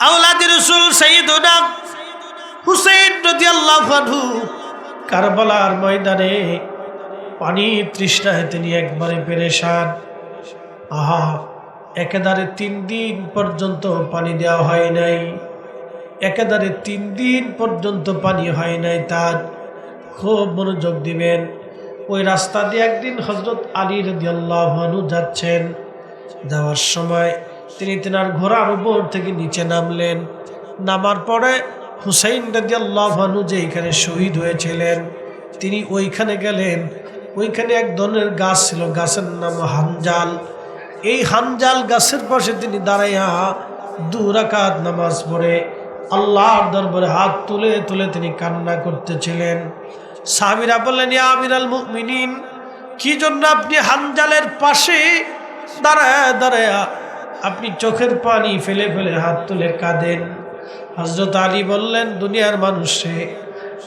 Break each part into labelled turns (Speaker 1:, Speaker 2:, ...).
Speaker 1: আওলাদ রাসূল সাইয়্যিদুনা হুসাইন রাদিয়াল্লাহু আনহু কারবালার ময়দানে পানি তৃষ্ণায় তিনি একবারে পেরেশান। আহা, একেবারে 3 দিন পর্যন্ত পানি দেওয়া হয় নাই, একেবারে 3 দিন পর্যন্ত পানি হয় নাই। তার খুব মনোযোগ দিবেন। ওই রাস্তা দিয়ে একদিন হযরত আলী রাদিয়াল্লাহু আনহু যাচ্ছেন। যাওয়ার সময় তিনি তেনার ঘোড়ার উপর থেকে নিচে নামলেন। নামার পরে হুসাইন রাদিয়াল্লাহু আনহু যে এখানে শহীদ হয়েছিলেন তিনি ওইখানে গেলেন। ওইখানে এক ধরনের গাছ ছিল, গাছের নাম হানজাল। এই হানজাল গাছের পাশে তিনি দাঁড়াইয়া 2 রাকাত নামাজ পড়ে আল্লাহর দরবারে হাত তুলে তুলে তিনি কান্না করতেছিলেন। সাহাবীরা বললেন, ইয়া আমিরাল মুমিনিন, কি জন্য আপনি হানজালের পাশে দাঁড়ায় দাঁড়ায় আপনি চোখের পানি ফেলে ফেলে হাত তুলে কাঁদেন? হযরত আলী বললেন, দুনিয়ার মানুষে,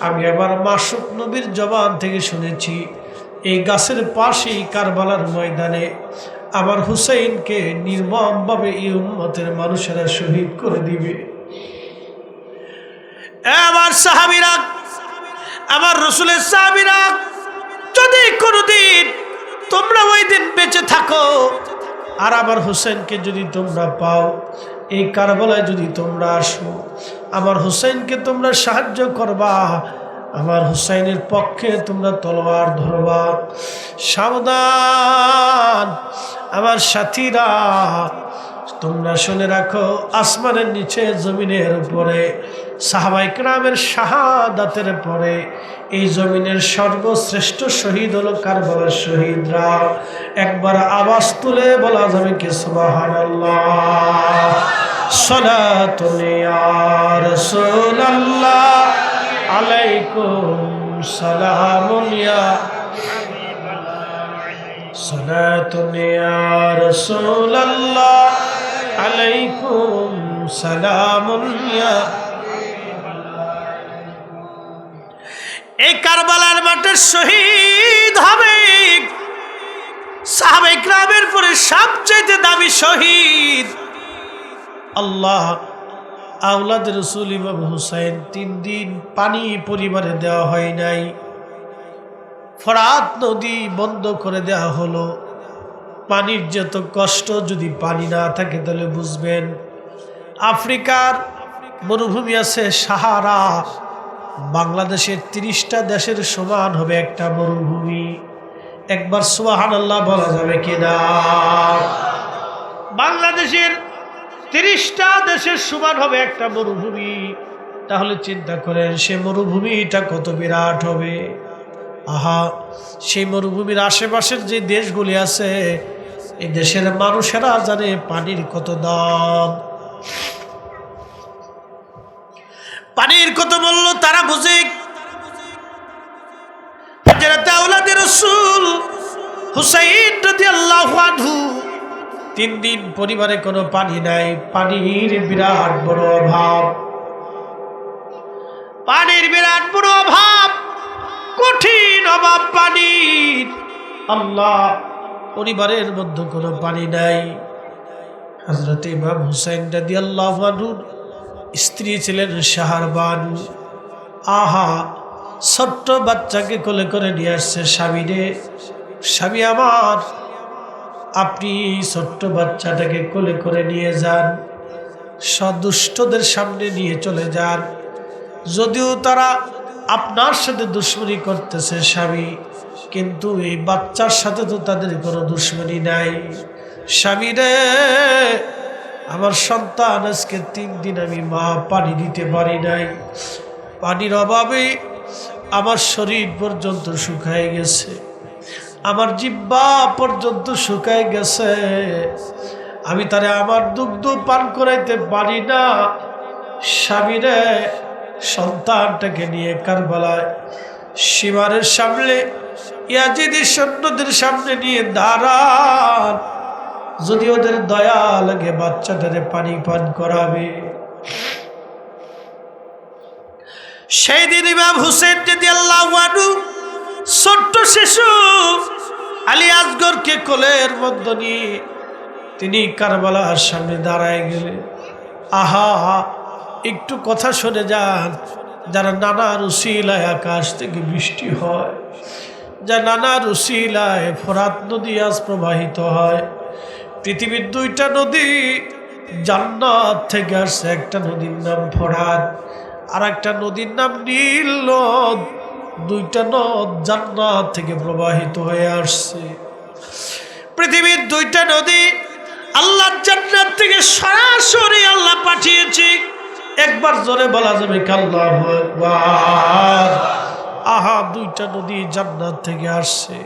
Speaker 1: আমি আবার মাসুক নবীর জবান থেকে শুনেছি এই গাছের পাশেই কারবালার ময়দানে আমার হুসাইনকে নির্মমভাবে এই উম্মতের মানুষেরা শহীদ করে দিবে। আমার সাহাবীরা, আমার রাসূলের সাহাবীরা, যদি কোনদিন তোমরা ওই দিন বেঁচে থাকো আর আমার হুসাইনকে যদি তোমরা পাও, এই কারবালায় যদি তোমরা আসো, আমার হুসাইনকে তোমরা সাহায্য করবা, আমার হুসাইনের পক্ষে তোমরা তলোয়ার ধরবা। সাবধান আমার সাথীরা, তোমরা শুনে রাখো, আসমানের নিচে জমিনের উপরে সাহাবায়ে কেরামের শাহাদাতের পরে এই জমিনের সর্বশ্রেষ্ঠ শহীদ হলো কারবালার শহীদরা। একবার আওয়াজ তুলে বলা যাবে কি সুবহানাল্লাহ। সালাতুন ইয়া রাসূলুল্লাহ আলাইকুম সালামুন ইয়া সালাতুন ইয়া রাসূলুল্লাহ আলাইকুম সালামুন ইয়া। এই কারবালার মাঠে শহীদ হবে সাহাবায়ে কেরামের পরে সবচেয়ে দামি শহীদ আল্লাহ আওলাদ রাসূল ইমাম হুসাইন। 3 দিন পানি পরিবারে দেওয়া হয় নাই। ফরাত নদী বন্ধ করে দেওয়া হলো। পানির যত কষ্ট, যদি পানি না থাকে তাহলে বুঝবেন। আফ্রিকার মরুভূমি আছে সাহারা, বাংলাদেশের 30টা দেশের সমান হবে একটা মরুভূমি। একবার সুবহানাল্লাহ বলা যাবে কিনা? বাংলাদেশের 30টা দেশের সমান হবে একটা মরুভূমি। তাহলে চিন্তা করেন সে মরুভূমিটা কত বিরাট হবে। আহা, সেই মরুভূমির আশেপাশের যে দেশগুলি আছে এই দেশের মানুষেরা জানে পানির কত দাম, পানির কত মূল্য তারা বুঝে। হযরত আওলাদ রাসূল হুসাইন রাদিয়াল্লাহু আনহু 3 দিন পরিবারে কোনো পানি নাই। পানির বিরাট বড় অভাব, পানির বিরাট বড় অভাব, কঠিন অভাব পানির। আল্লাহ, পরিবারের মধ্যে কোনো পানি নাই। হযরত ইমাম হুসাইন রাদিয়াল্লাহু আনহুর স্ত্রী ছিলেন শাহরবানু। আহা, ছোট্ট বাচ্চাকে কোলে করে নিয়ে আসছে স্বামীরে, স্বামী আমার, আপনি ছোট্ট বাচ্চাটাকে কোলে করে নিয়ে যান, সদুষ্টদের সামনে নিয়ে চলে যান। যদিও তারা আপনার সাথে দুশ্মনী করতেছে স্বামী, কিন্তু এই বাচ্চার সাথে তো তাদের কোনো দুশ্মনী নাই। স্বামী রে, আমার সন্তান আজকে 3 দিন আমি মা পানি দিতে পারি নাই। পানির অভাবে আমার শরীর পর্যন্ত শুকায় গেছে, আমার জিহ্বা পর্যন্ত শুকায় গেছে। আমি তারে আমার দুগ্ধ পান করাইতে পারি না। স্বামী রে, সন্তানটাকে নিয়ে কারবালায় সীমারের সামনে ইয়াজিদি সৈন্যদের সামনে নিয়ে দাঁড়ান, যদি ওদের দয়া লাগে বাচ্চাটারে পানি পান করাবে। সেই দিন ইমাম হুসাইন রাদিয়াল্লাহু আনহু ছোট্ট শিশু আলী আসগরকে কোলের মধ্যে নিয়ে তিনি কারবালার সামনে দাঁড়ায় গেলেন। আহা, একটু কথা শুনে যান। যারা নানার উসিলায় আকাশ থেকে বৃষ্টি হয়, যা নানার উসিলায় ফোরাত নদী আজ প্রবাহিত হয়। পৃথিবীর দুইটা নদী জান্নাত থেকে আসছে। একটা নদীর নাম ফোরাত, আর একটা নদীর নাম নীল নদ। দুইটা নদ জান্নাত থেকে প্রবাহিত হয়ে আসছে। পৃথিবীর দুইটা নদী আল্লাহ জান্নাত থেকে সরাসরি আল্লাহ পাঠিয়েছে। একবার জোরে বলা যাবে আল্লাহু আকবার। আহা, দুইটা নদী জান্নাত থেকে আসছে।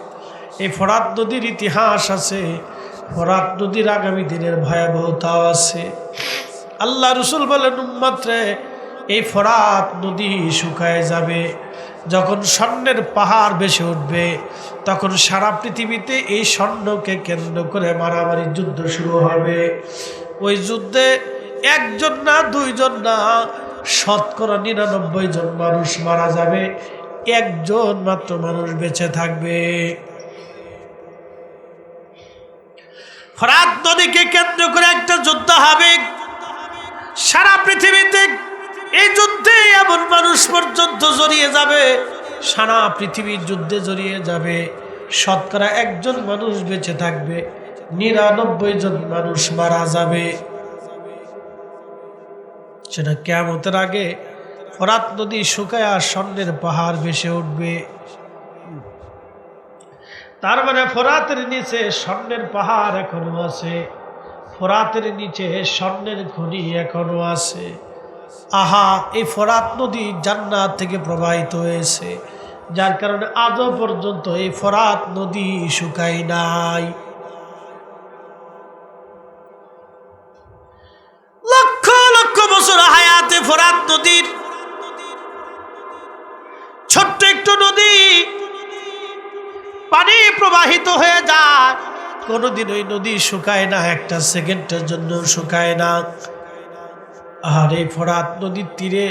Speaker 1: এই ফোরাত নদীর ইতিহাস আছে, ফোরাত নদীর আগামী দিনের ভয়াবহতাও আছে। আল্লাহ রসুল বলেন, উম্মত রে, এই ফোরাত নদী শুকায় যাবে। যখন স্বর্ণের পাহাড় ভেসে উঠবে, তখন সারা পৃথিবীতে এই স্বর্ণকে কেন্দ্র করে মারামারি যুদ্ধ শুরু হবে। ওই যুদ্ধে একজন না, দুইজন না, শতকরা 99 জন মানুষ মারা যাবে, একজন মাত্র মানুষ বেঁচে থাকবে। ফোরাত নদীকে কেন্দ্র করে একটা যুদ্ধ হবে সারা পৃথিবীতে। এই যুদ্ধে এমন মানুষ পর্যন্ত জড়িয়ে যাবে, সারা পৃথিবীর যুদ্ধে জড়িয়ে যাবে, শতকরা একজন মানুষ বেঁচে থাকবে, 99 জন মানুষ মারা যাবে। সেটা কিয়ামতের আগে ফোরাত নদী শুকায়া স্বর্ণের পাহাড় ভেসে উঠবে। তার মানে ফোরাতের নিচে স্বর্ণের পাহাড় এখনো আছে, ফোরাতের নিচে স্বর্ণের খনি এখনো আছে। আহা, এই ফোরাত নদী জান্নাত থেকে প্রবাহিত হয়েছে, যার কারণে আজও পর্যন্ত এই ফোরাত নদী শুকায় নাই। লক্ষ লক্ষ বছর হায়াতে ফোরাত নদীর ছোট্ট একটু নদী পানি প্রবাহিত হয়ে যায়, কোনোদিন ওই নদী শুকায় না, একটা সেকেন্ডের জন্য শুকায় না। আর এই ফোরাত নদীর তীরে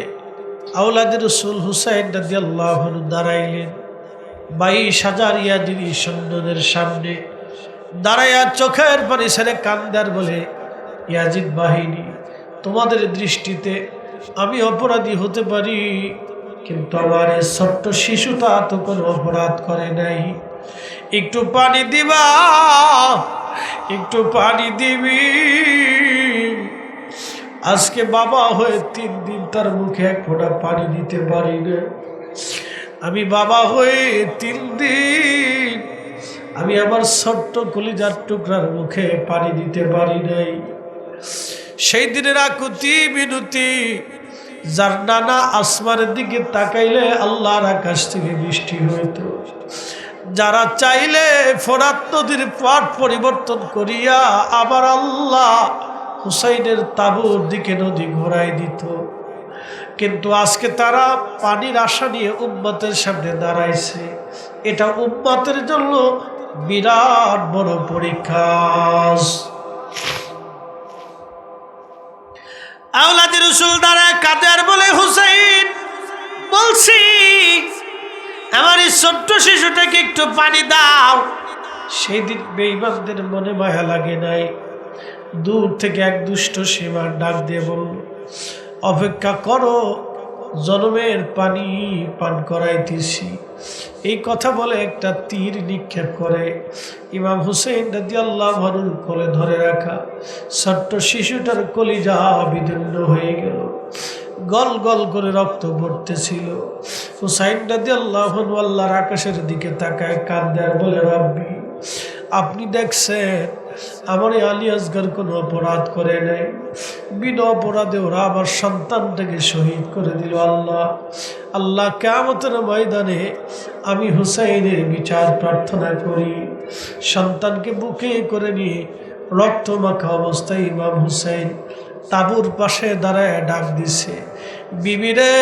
Speaker 1: আওলাদের রাসূল হুসাইন রাদিয়াল্লাহু আনহু দাঁড়াইলেন 22,000 ইয়াজিদি সৈন্যদের সামনে। দাঁড়াইয়া চোখের পানি ছেড়ে কান্দার বলে, ইয়াজিদ বাহিনী, তোমাদের দৃষ্টিতে আমি অপরাধী হতে পারি, কিন্তু আমার এই ছোট্ট শিশুটা তো কোনো অপরাধ করে নাই। একটু পানি দিবা, একটু পানি দিবি। আজকে বাবা হয়ে 3 দিন তার মুখে এক ফোঁটা পানি দিতে পারি না। আমি বাবা হয়ে 3 দিন আমি আমার ছোট্ট কলিজার টুকরার মুখে পানি দিতে পারি নাই। সেই দিনের আকুতি মিনতি, যার নানা আসমানের দিকে তাকাইলে আল্লাহর আকাশ থেকে বৃষ্টি হইত, যারা চাইলে ফোরাত নদীর পথ পরিবর্তন করিয়া আবার আল্লাহ হুসাইনের তাবুর দিকে নদী ঘোরাই দিত। কিন্তু আজকে তারা পানির আশা নিয়ে উম্মতের সামনে দাঁড়াইছে। এটা উম্মতের জন্য বিরাট বড় পরীক্ষা। আওলাদের রাসূল দাঁড়ায় কাঁদে আর বলে, হুসাইন, বলছি আমার এই ছোট্ট শিশুটাকে একটু পানি দাও। সেই দিন বেঈমানদের মনে মায়া লাগে নাই। দূর থেকে এক দুষ্ট সীমার ডাক দিয়ে বলল, অপেক্ষা করো, জনমের পানি পান করাইতেছি। এই কথা বলে একটা তীর নিক্ষেপ করে ইমাম হুসাইন রাদিয়াল্লাহু আনহুর কোলে ধরে রাখা ছোট্ট শিশুটার কলিজা বিদীর্ণ হয়ে গেল, গল গল করে রক্ত পড়তেছিল। হুসাইন রাদিয়াল্লাহু আনহু আল্লাহর আকাশের দিকে তাকায় কাঁদে আর বলে, রব্বি, আপনি দেখছেন আমার আলী আসগর কোনো অপরাধ করে নাই, বিনা অপরাধে ওরা আমার সন্তানটাকে শহীদ করে দিল। আল্লাহ, আল্লাহ, কিয়ামতের ময়দানে আমি হুসাইনের বিচার প্রার্থনা করি। সন্তানকে বুকে করে নিয়ে রক্ত মাখা অবস্থায় ইমাম হুসাইন তাবুর পাশে দাঁড়ায় ডাক দিছে, বিবিরে,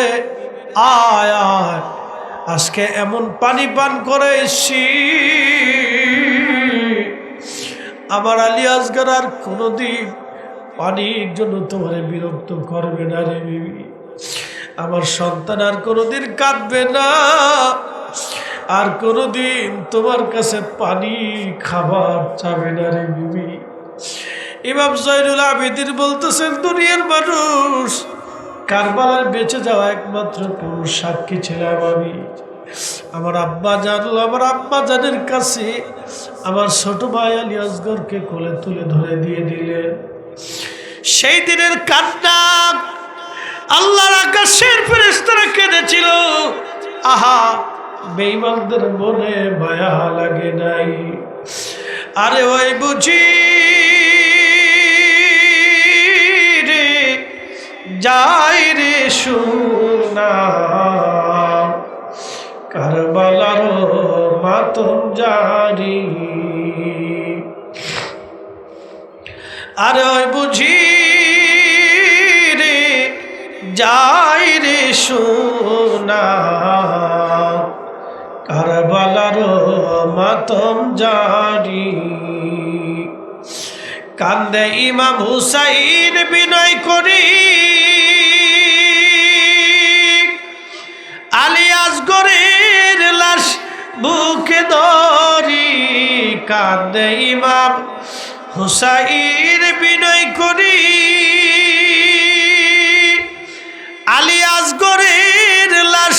Speaker 1: আয় আয়, আজকে এমন পানি পান করে এসছি, আমার আলী আসগর আর কোনোদিন পানির জন্য তোমার বিরক্ত করবে না রে বিবি। আমার সন্তান আর কোনোদিন কাঁদবে না, আর কোনোদিন তোমার কাছে পানি খাবার চাবে না রে বিবি। ইমাম জয়নুল আবেদিন বলতেছেন, দুনিয়ার মানুষ, কারবালার বেঁচে যাওয়া একমাত্র পুরুষ সাক্ষী ছিলাম আমি। আমার আব্বা জানলো, আমার আব্বা জানের কাছে আমার ছোট ভাই আলী আসগরকে কোলে তুলে ধরে দিয়ে দিলেন। সেই দিনের কান্না আল্লাহর আকাশের ফেরেশতারা কেঁদেছিল। আহা, বেঈমানদের মনে মায়া লাগে নাই। আরে ওই বুঝি রে যাই রে সোনা, কারবালার মাতম জারি। আরে ওই বুঝি রে যাই রে সোনা, কারবালার মাতম জারি। কান্দে ইমাম হুসাইন বিনয় করি, আলী আসগরের লাশ বুকে ধরি। কান্দে ইমাম হুসাইন বিনয় করি, আলী আসগরের লাশ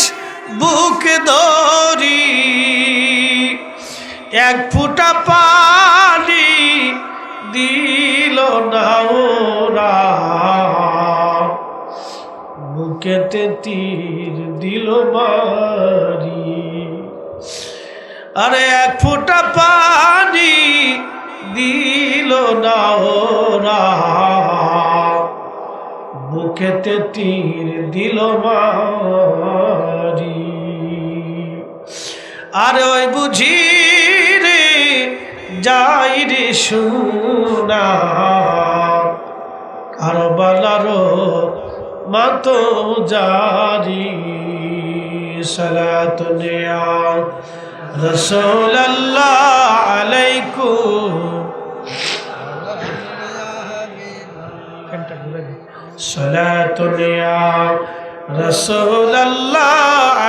Speaker 1: বুকে ধরি। এক ফুটা পানি দিল না ওরা, বুকেতে তীর দিল মারি। আরে এক ফুটা পানি দিল না ওরা, বুকেতে তীর দিল মারি। আরে ওই বুঝি রে যাই রে সোনা, কারবালার মাতম জারি। সালাতুন ইয়া রাসূলুল্লাহ আলাইকুম, সালাতুন ইয়া রাসূলুল্লাহ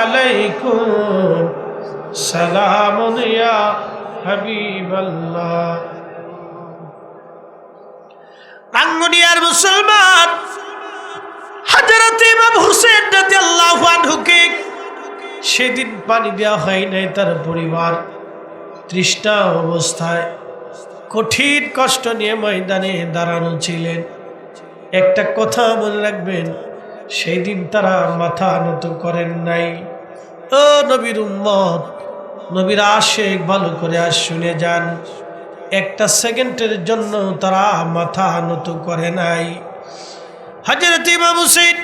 Speaker 1: আলাইকুম, সালামুন ইয়া হাবিবাল্লাহ। রাঙ্গুনিয়ার মুসলমান হযরত ইমাম হুসেন রাদিয়াল্লাহু আনহুকে সেদিন পানি দেওয়া হয় নাই। তার পরিবার তৃষ্ণা অবস্থায় কঠিন কষ্ট নিয়ে ময়দানে দাঁড়ানো ছিলেন। একটা কথা মনে রাখবেন, সেই দিন তারা মাথা নত করেন নাই। ও নবীর উম্মত, নবীর আশিক, ভালো করে আর শুনে যান, একটা সেকেন্ডের জন্য তারা মাথা নত করে নাই। হযরত ইমাম হুসেন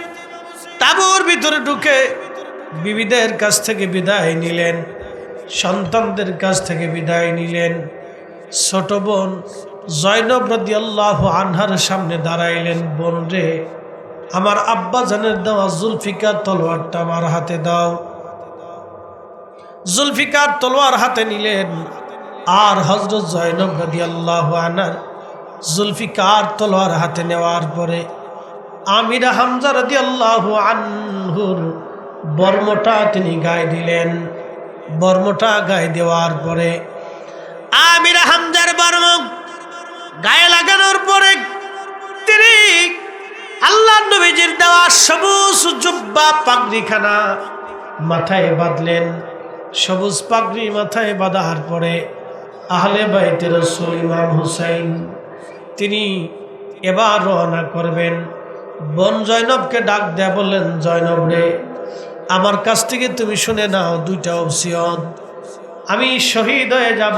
Speaker 1: তাঁবুর ভিতরে ঢুকে বিবিদের কাছ থেকে বিদায় নিলেন, সন্তানদের কাছ থেকে বিদায় নিলেন। ছোট বোন জয়নব রাদিয়াল্লাহু আনহার সামনে দাঁড়াইলেন, বোন রে, আমার আব্বা জানের দেওয়া জুলফিকার তলোয়ারটা আমার হাতে দাও। জুলফিকার তলোয়ার হাতে নিলেন, আর হযরত জয়নব রাদিয়াল্লাহু আনহার জুলফিকার তলোয়ার হাতে নেওয়ার পরে আমিরা হামজা রাদিয়াল্লাহু আনহুর বর্মটা তিনি গায়ে দিলেন। বর্মটা গায়ে দেওয়ার পরে আমিরা হামজার বর্ম গায়ে লাগানোর পরে তিনি আল্লাহর নবীজির দেওয়া সবুজ জুব্বা পাগড়িখানা মাথায় বাঁধলেন। সবুজ পাগড়ি মাথায় বাঁধার পরে আহলে বাইতে রাসূল ইমাম হুসাইন তিনি এবার রওনা করবেন। বোন জয়নবকে ডাক দেয়া বললেন, জয়নব রে, আমার কাছ থেকে তুমি শুনে নাও দুইটা ওসিয়ত। আমি শহীদ হয়ে যাব,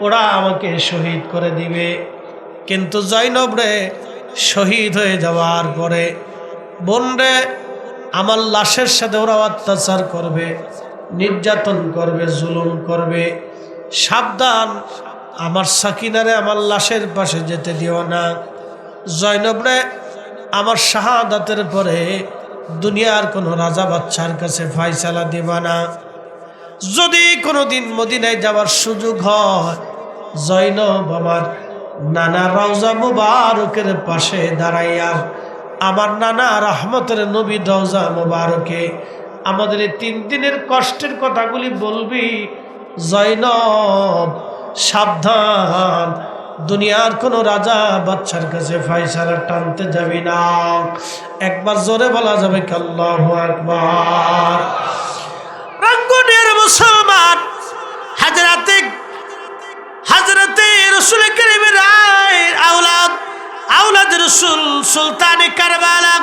Speaker 1: ওরা আমাকে শহীদ করে দিবে, কিন্তু জয়নব রে, শহীদ হয়ে যাওয়ার পরে বোন রে, আমার লাশের সাথে ওরা অত্যাচার করবে, নির্যাতন করবে, জুলুম করবে। সাবধান, আমার সাকিনারে আমার লাশের পাশে যেতে দিও না। জয়নব রে, আমার শাহাদাতের পরে দুনিয়ার কোনো রাজা বাচ্চার কাছে ফয়সালা দিবা না। যদি কোনোদিন মদিনায় যাওয়ার সুযোগ হয়, জয়নব আমার নানা রওজা মুবারকের পাশে দাঁড়াইয়া আমার নানা রহমতের নবী রওজা মুবারকে আমাদের এই 3 দিনের কষ্টের কথাগুলি বলবি। জয়নব সাবধান, দুনিয়ার কোন রাজা বাচ্চার কাছে ফয়সালা টানতে যাবি না। একবার জোরে বলা যাবে কি আল্লাহু আকবার। রঙ্গনের মুসলমান হযরতে রাসূল কারীমের আওলাদ রাসূল সুলতানে কারবালা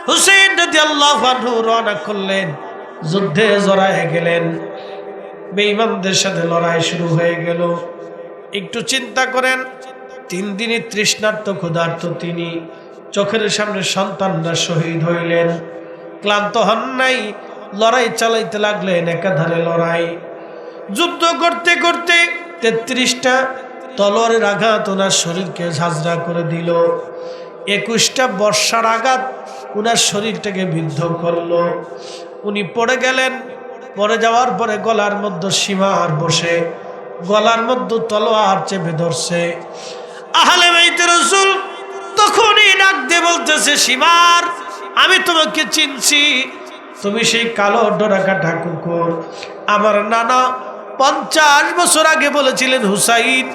Speaker 1: হুসাইন রাদিয়াল্লাহু আনহু রওনা করলেন, যুদ্ধে জড়ায় গেলেন। বেঈমানদের সাথে লড়াই শুরু হয়ে গেল। একটু চিন্তা করেন, 3 দিনই তৃষ্ণার্ত ক্ষুধার্ত তিনি, চোখের সামনে সন্তানরা শহীদ হইলেন, ক্লান্ত হন নাই, লড়াই চালাইতে লাগলেন, একাধারে লড়াই। যুদ্ধ করতে করতে 33টা তলোয়ারের আঘাত ওনার শরীরকে ঝাঁঝরা করে দিল। 21টা বর্ষার আঘাত ওনার শরীরটাকে বিদ্ধ করলো। উনি পড়ে গেলেন। পড়ে যাওয়ার পরে গলার মধ্যে সীমার বসে, গলার মধ্যে তলোয়ার চেপে ধরছে। আহলে বাইত রাসূল তখনই ডাক দিয়ে বলতেছে, সীমার, আমি তোমাকে চিনছি, তুমি সেই কালো ডোরাকাটা কুকুর। আমার নানা 50 বছর আগে বলেছিলেন, হুসাইন,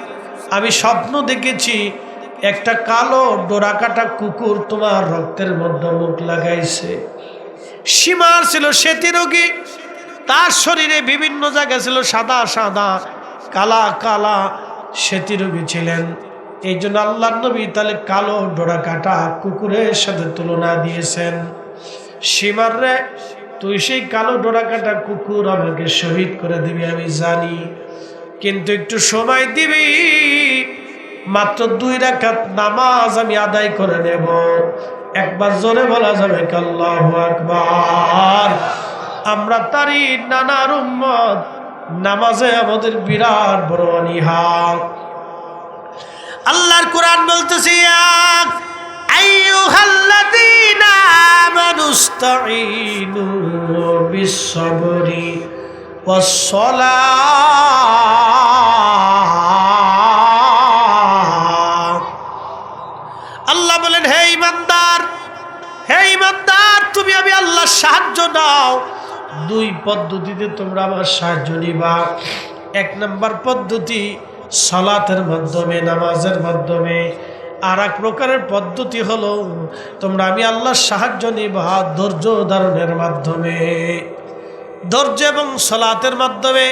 Speaker 1: আমি স্বপ্ন দেখেছি একটা কালো ডোরাকাটা কুকুর তোমার রক্তের মধ্যে মুখ লাগাইছে। সীমার ছিল শ্বেতি রোগী, তার শরীরে বিভিন্ন জায়গা ছিল সাদা সাদা, কালা কালা, শ্বেতি রোগী ছিলেন। এই জন্য আল্লাহর নবী তাহলে কালো ডোরাকাটা কুকুরের সাথে তুলনা দিয়েছেন। সীমার রে, তুই সেই কালো ডোরাকাটা কুকুর আমাকে শহীদ করে দিবি আমি জানি, কিন্তু একটু সময় দিবি, মাত্র 2 রাকাত নামাজ আমি আদায় করে নেব। একবার জোরে বলা যাবে কি আল্লাহু আকবার। আমরা তারই নানার উম্মত, নামাজে আমাদের বিরাট বড় অনীহা। আল্লাহর কোরআন বলতেছে, আইয়ুহাল্লাযীনা আমানুস্তাঈনু বিস-সাবরি ওয়াস-সালাহ। আল্লাহ বলেন, হে ঈমানদার, তুমি আমি আল্লাহর সাহায্য নাও। 2 পদ্ধতিতে তোমরা আমার সাহায্য নিবা। 1 নম্বর পদ্ধতি সালাতের মাধ্যমে, নামাজের মাধ্যমে। আর এক প্রকারের পদ্ধতি হলো তোমরা আমি আল্লাহর সাহায্য নিবা ধৈর্য ধারণের মাধ্যমে। ধৈর্য এবং সালাতের মাধ্যমে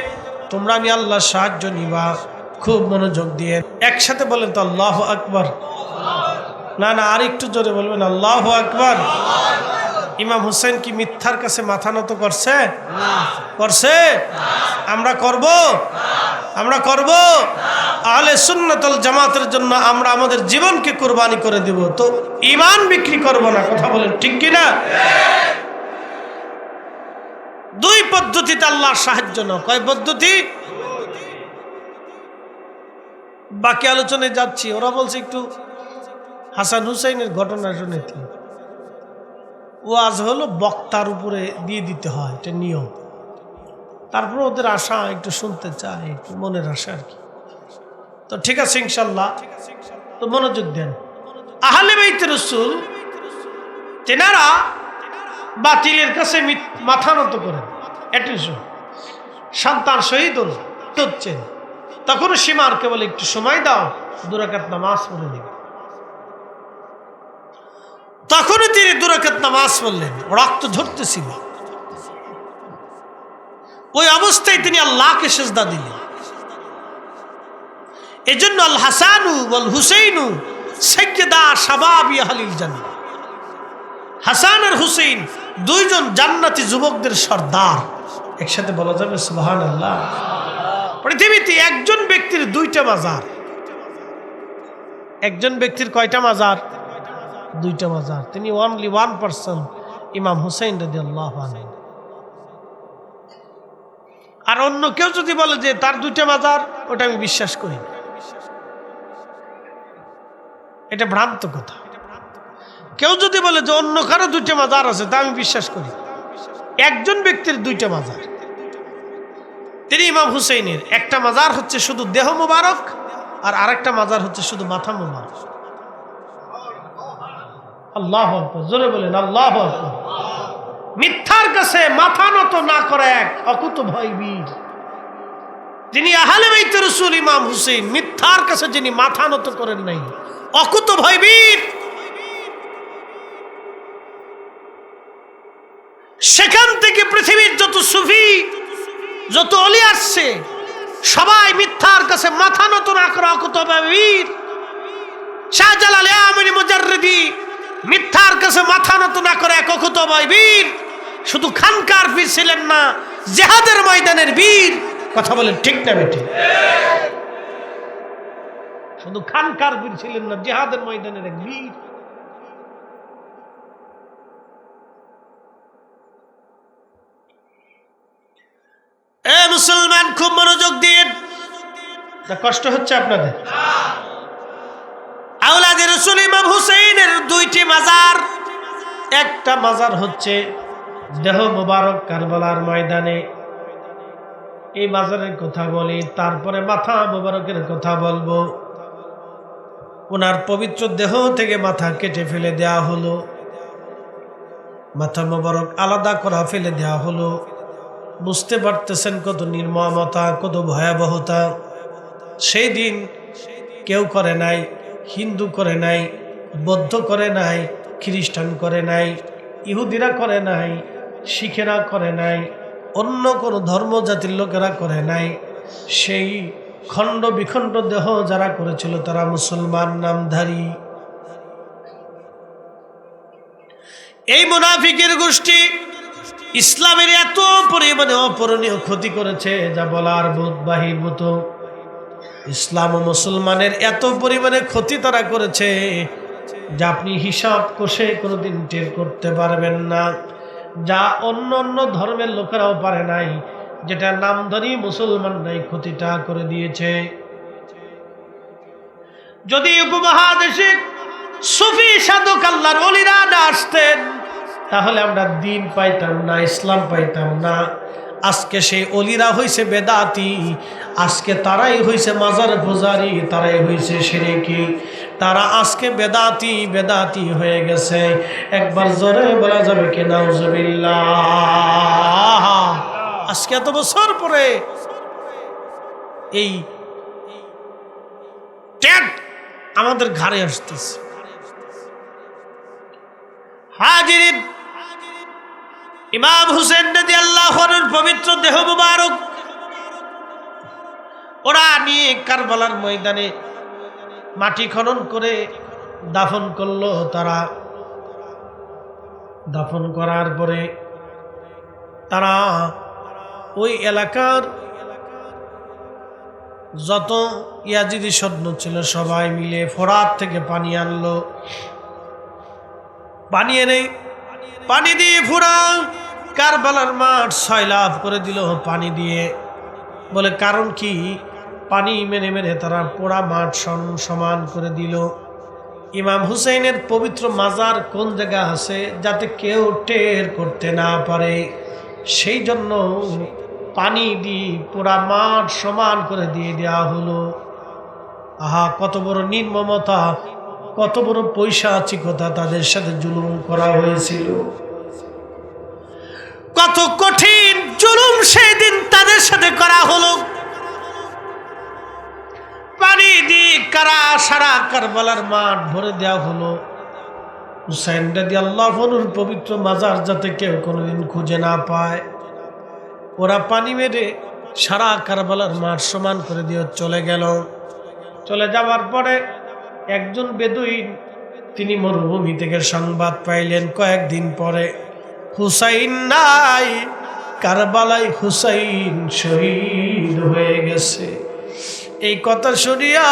Speaker 1: তোমরা আমি আল্লাহর সাহায্য নিবা। খুব মনোযোগ দিয়ে একসাথে বলেন তো আল্লাহু আকবার। না না, আর একটু জোরে বলবেন আল্লাহু আকবার। ইমাম হুসেন কি মিথ্যার কাছে মাথা নত করছে? করছে? আমরা করব? আমরা করব? আহলে সুন্নাত ওয়াল জামাতের জন্য আমরা আমাদের জীবনকে কুরবানি করে দেব, তো ঈমান বিক্রি করব না। কথা বলেন ঠিক কি না? 2 পদ্ধতিতে আল্লাহর সাহায্য নাও। কয় পদ্ধতি? বাকি আলোচনায় যাচ্ছি। ওরা বলছে একটু হাসান হুসাইনের ঘটনা শুনেছি। ওয়াজ হলো বক্তার উপরে দিয়ে দিতে হয়, এটা নিয়ম। তারপর ওদের আশা একটু শুনতে চায়, একটু মনের আশা আর কি। তো ঠিক আছে ইনশাল্লাহ, তো মনোযোগ দেন। আহলে বাইত রাসূল তেনারা বাতিলের কাছে মাথা নত করেন। একটু সন্তান শহীদ হচ্ছেন, তখন সীমারকে বলে একটু সময় দাও, 2 রাকাত নামাজ পড়ে দিবে। তখনই তিনি 2 রাকাত নামাজ পড়লেন, রক্ত ঝরতেছিল। ওই অবস্থায় তিনি আল্লাহকে সিজদা দিলেন। এজন্য আল হাসানু ওয়াল হুসাইনু সাইয়্যিদা শাবাবি আহলিল জান্নাহ। হাসান আর হুসাইন 2 জন জান্নাতি যুবকদের সর্দার। একসাথে বলা যাবে সুবহানাল্লাহ। পৃথিবীতে একজন ব্যক্তির 2টা মাজার। একজন ব্যক্তির কয়টা মাজার? 2টা মাজার। তিনি অনলি 1 পারসন, ইমাম হুসাইন রাদিয়াল্লাহু আনহু। আর অন্য কেউ যদি বলে যে তার 2টা মাজার, ওটা আমি বিশ্বাস করি না, এটা ভ্রান্ত কথা। কেউ যদি বলে যে অন্য কারো 2টা মাজার আছে, তা আমি বিশ্বাস করি। একজন ব্যক্তির 2টা মাজার, তিনি ইমাম হুসাইনের। একটা মাজার হচ্ছে শুধু দেহ মুবারক, আর আরেকটা মাজার হচ্ছে শুধু মাথা মুবারক। আল্লাহু আকবার, জোরে বলেন আল্লাহু আকবার। মিথ্যার কাছে মাথা নত না করে এক অকুত ভয় বীর। যিনি আহলে বাইত রাসূল ইমাম হুসেইন, মিথ্যার কাছে যিনি মাথা নত করেন নাই, অকুত ভয়বীর, সেখান থেকে পৃথিবীর যত সুফি, যত অলি আসছে, সবাই মিথ্যার কাছে মাথা নত না করে অকুত ভয়বীর। শাহজালাল আমিনী মুজাররিদি মিথ্যার কাছে মাথা নত না করে এক অকুত ভয়বীর। শুধু খানকার বীর ছিলেন না, জিহাদের ময়দানের বীর। কথা বলেন ঠিক না বেঠিক? শুধু খানকার বীর ছিলেন না, জিহাদের ময়দানের এক বীর। এ মুসলমান, খুব মনোযোগ দিয়ে, কষ্ট হচ্ছে আপনাদের? আওলাদে রাসূল ইমাম হুসাইনের দুইটি মাজার। একটা মাজার হচ্ছে দেহ মোবারক কারবালার ময়দানে, এই মাজারের কথা বলি, তারপরে মাথা মোবারকের কথা বলবো। ওনার পবিত্র দেহ থেকে মাথা কেটে ফেলে দেয়া হলো, মাথা মোবারক আলাদা করা ফেলে দেয়া হলো। বুঝতে পারতেছেন কত নির্মমতা, কত ভয়াবহতা। সেই দিন কেউ করে নাই, হিন্দু করে নাই, বৌদ্ধ করে নাই, খ্রিস্টান করে নাই, ইহুদিরা করে নাই, শিখেরা করে নাই, অন্য কোনো ধর্ম জাতির লোকেরা করে নাই। সেই খণ্ড বিখণ্ড দেহ যারা করেছিল তারা মুসলমান নামধারী। এই মুনাফিকের গোষ্ঠী ইসলামের এত পরিমাণে অপূরণীয় ক্ষতি করেছে যা বলার বোধবাহীর মতো। ইসলাম ও মুসলমানের এত পরিমাণে ক্ষতি তারা করেছে যা আপনি হিসাব কষে কোনোদিন টের করতে পারবেন না, যা অন্য অন্য ধর্মের লোকেরাও পারে নাই, যেটা নামধারী মুসলমানরাই ক্ষতিটা করে দিয়েছে। যদি উপমহাদেশে সুফি সাধক আল্লাহর ওলিরা না আসতেন তাহলে আমরা দিন পাইতাম না, ইসলাম পাইতাম না। আজকে সেই অলিরা হইছে বেদাতি, আজকে তারাই হইছে মাজার পূজারি, তারাই হইছে শিরকি। তারা আজকে বেদাতি বেদাতি হয়ে গেছে। একবার জোরে বলা যাবে কি নাউজুবিল্লাহ? আজকে এত বছর পরে এই ট্যাগ আমাদের ঘাড়ে আসতেছে। হাজির, ইমাম হুসেন রাদিয়াল্লাহু আনহুর পবিত্র দেহ মুবারক ওরা নিয়ে কারবালার ময়দানে মাটি খনন করে দাফন করলো। তারা দাফন করার পরে তারা ওই এলাকার যত ইয়াজিদি সৈন্য ছিল সবাই মিলে ফোরাত থেকে পানি আনলো। পানি এনে পানি দিয়ে পুরা কারবালার মাঠ সয়লাভ করে দিল পানি দিয়ে। বলে কারণ কি? পানি মেরে মেরে তারা পোড়া মাঠ সমান করে দিল। ইমাম হুসাইনের পবিত্র মাজার কোন জায়গা আছে যাতে কেউ টের করতে না পারে, সেই জন্য পানি দিয়ে পোড়া মাঠ সমান করে দিয়ে দেওয়া হলো। আহা, কত বড় নির্মমতা, কত বড় পৈশাচিকতা তাদের সাথে জুলুম করা হয়েছিল। কত কঠিন জুলুম সেই দিন তাদের সাথে করা হলো। পানি দিয়ে সারা কারবালার মাঠ ভরে দেওয়া হলো। হুসাইন রাদিয়াল্লাহু আনহুর পবিত্র মাজার যাতে কেউ কোনোদিন খুঁজে না পায়, ওরা পানি মেরে সারা কারবালার মাঠ সমান করে দিয়ে চলে গেল। চলে যাওয়ার পরে একজন বেদুইন তিনি মরুভূমি থেকে সংবাদ পাইলেন কয়েকদিন পরে হুসাইন নাই, কারবালায় হুসাইন শহীদ হয়ে গেছে। এই কথা শুনিয়া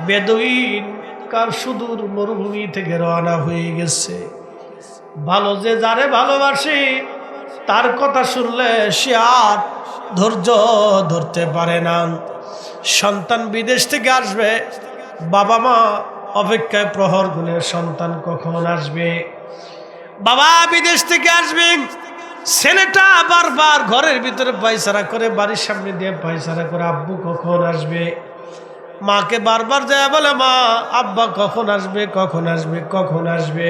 Speaker 1: বেদুইন কার সুদূর মরুভূমি থেকে রওনা হয়ে গেছে। ভালো যে যারে ভালোবাসে তার কথা শুনলে সে আর ধৈর্য ধরতে পারে না। সন্তান বিদেশ থেকে আসবে, বাবা মা অপেক্ষায় প্রহর গুনে সন্তান কখন আসবে। বাবা বিদেশ থেকে আসবে, ছেলেটা বারবার ঘরের ভিতরে পায়চারা করে, বাড়ির সামনে দিয়ে পায়চারা করে আব্বু কখন আসবে। মাকে বারবার যায় বলে মা আব্বা কখন আসবে, কখন আসবে, কখন আসবে।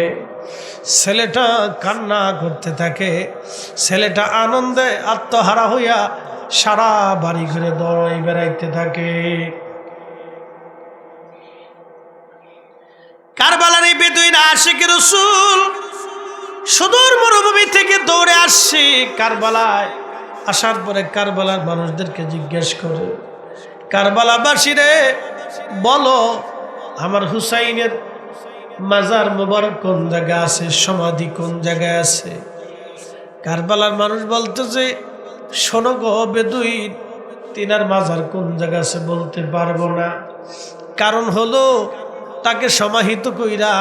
Speaker 1: ছেলেটা কান্না করতে থাকে। ছেলেটা আনন্দে আত্মহারা হইয়া সারা বাড়ি ঘুরে দৌড়াই বেড়াইতে থাকে। কারবালার এই বেদুইন আশিক রাসূল সুদূর মরুভূমি থেকে দৌড়ে আসছে কারবালায়। আসার পরে কারবালার মানুষদেরকে জিজ্ঞেস করে, কারবালাবাসীরে বলো আমার হুসাইনের মাজার মোবারক কোন জায়গায় আছে, সমাধি কোন জায়গায় আছে। কারবালার মানুষ বলতেছে, শোনো গো বেদুইন, তিনার মাজার কোন জায়গায় আছে বলতে পারবো না। কারণ হলো তাকে সমাহিত কইরা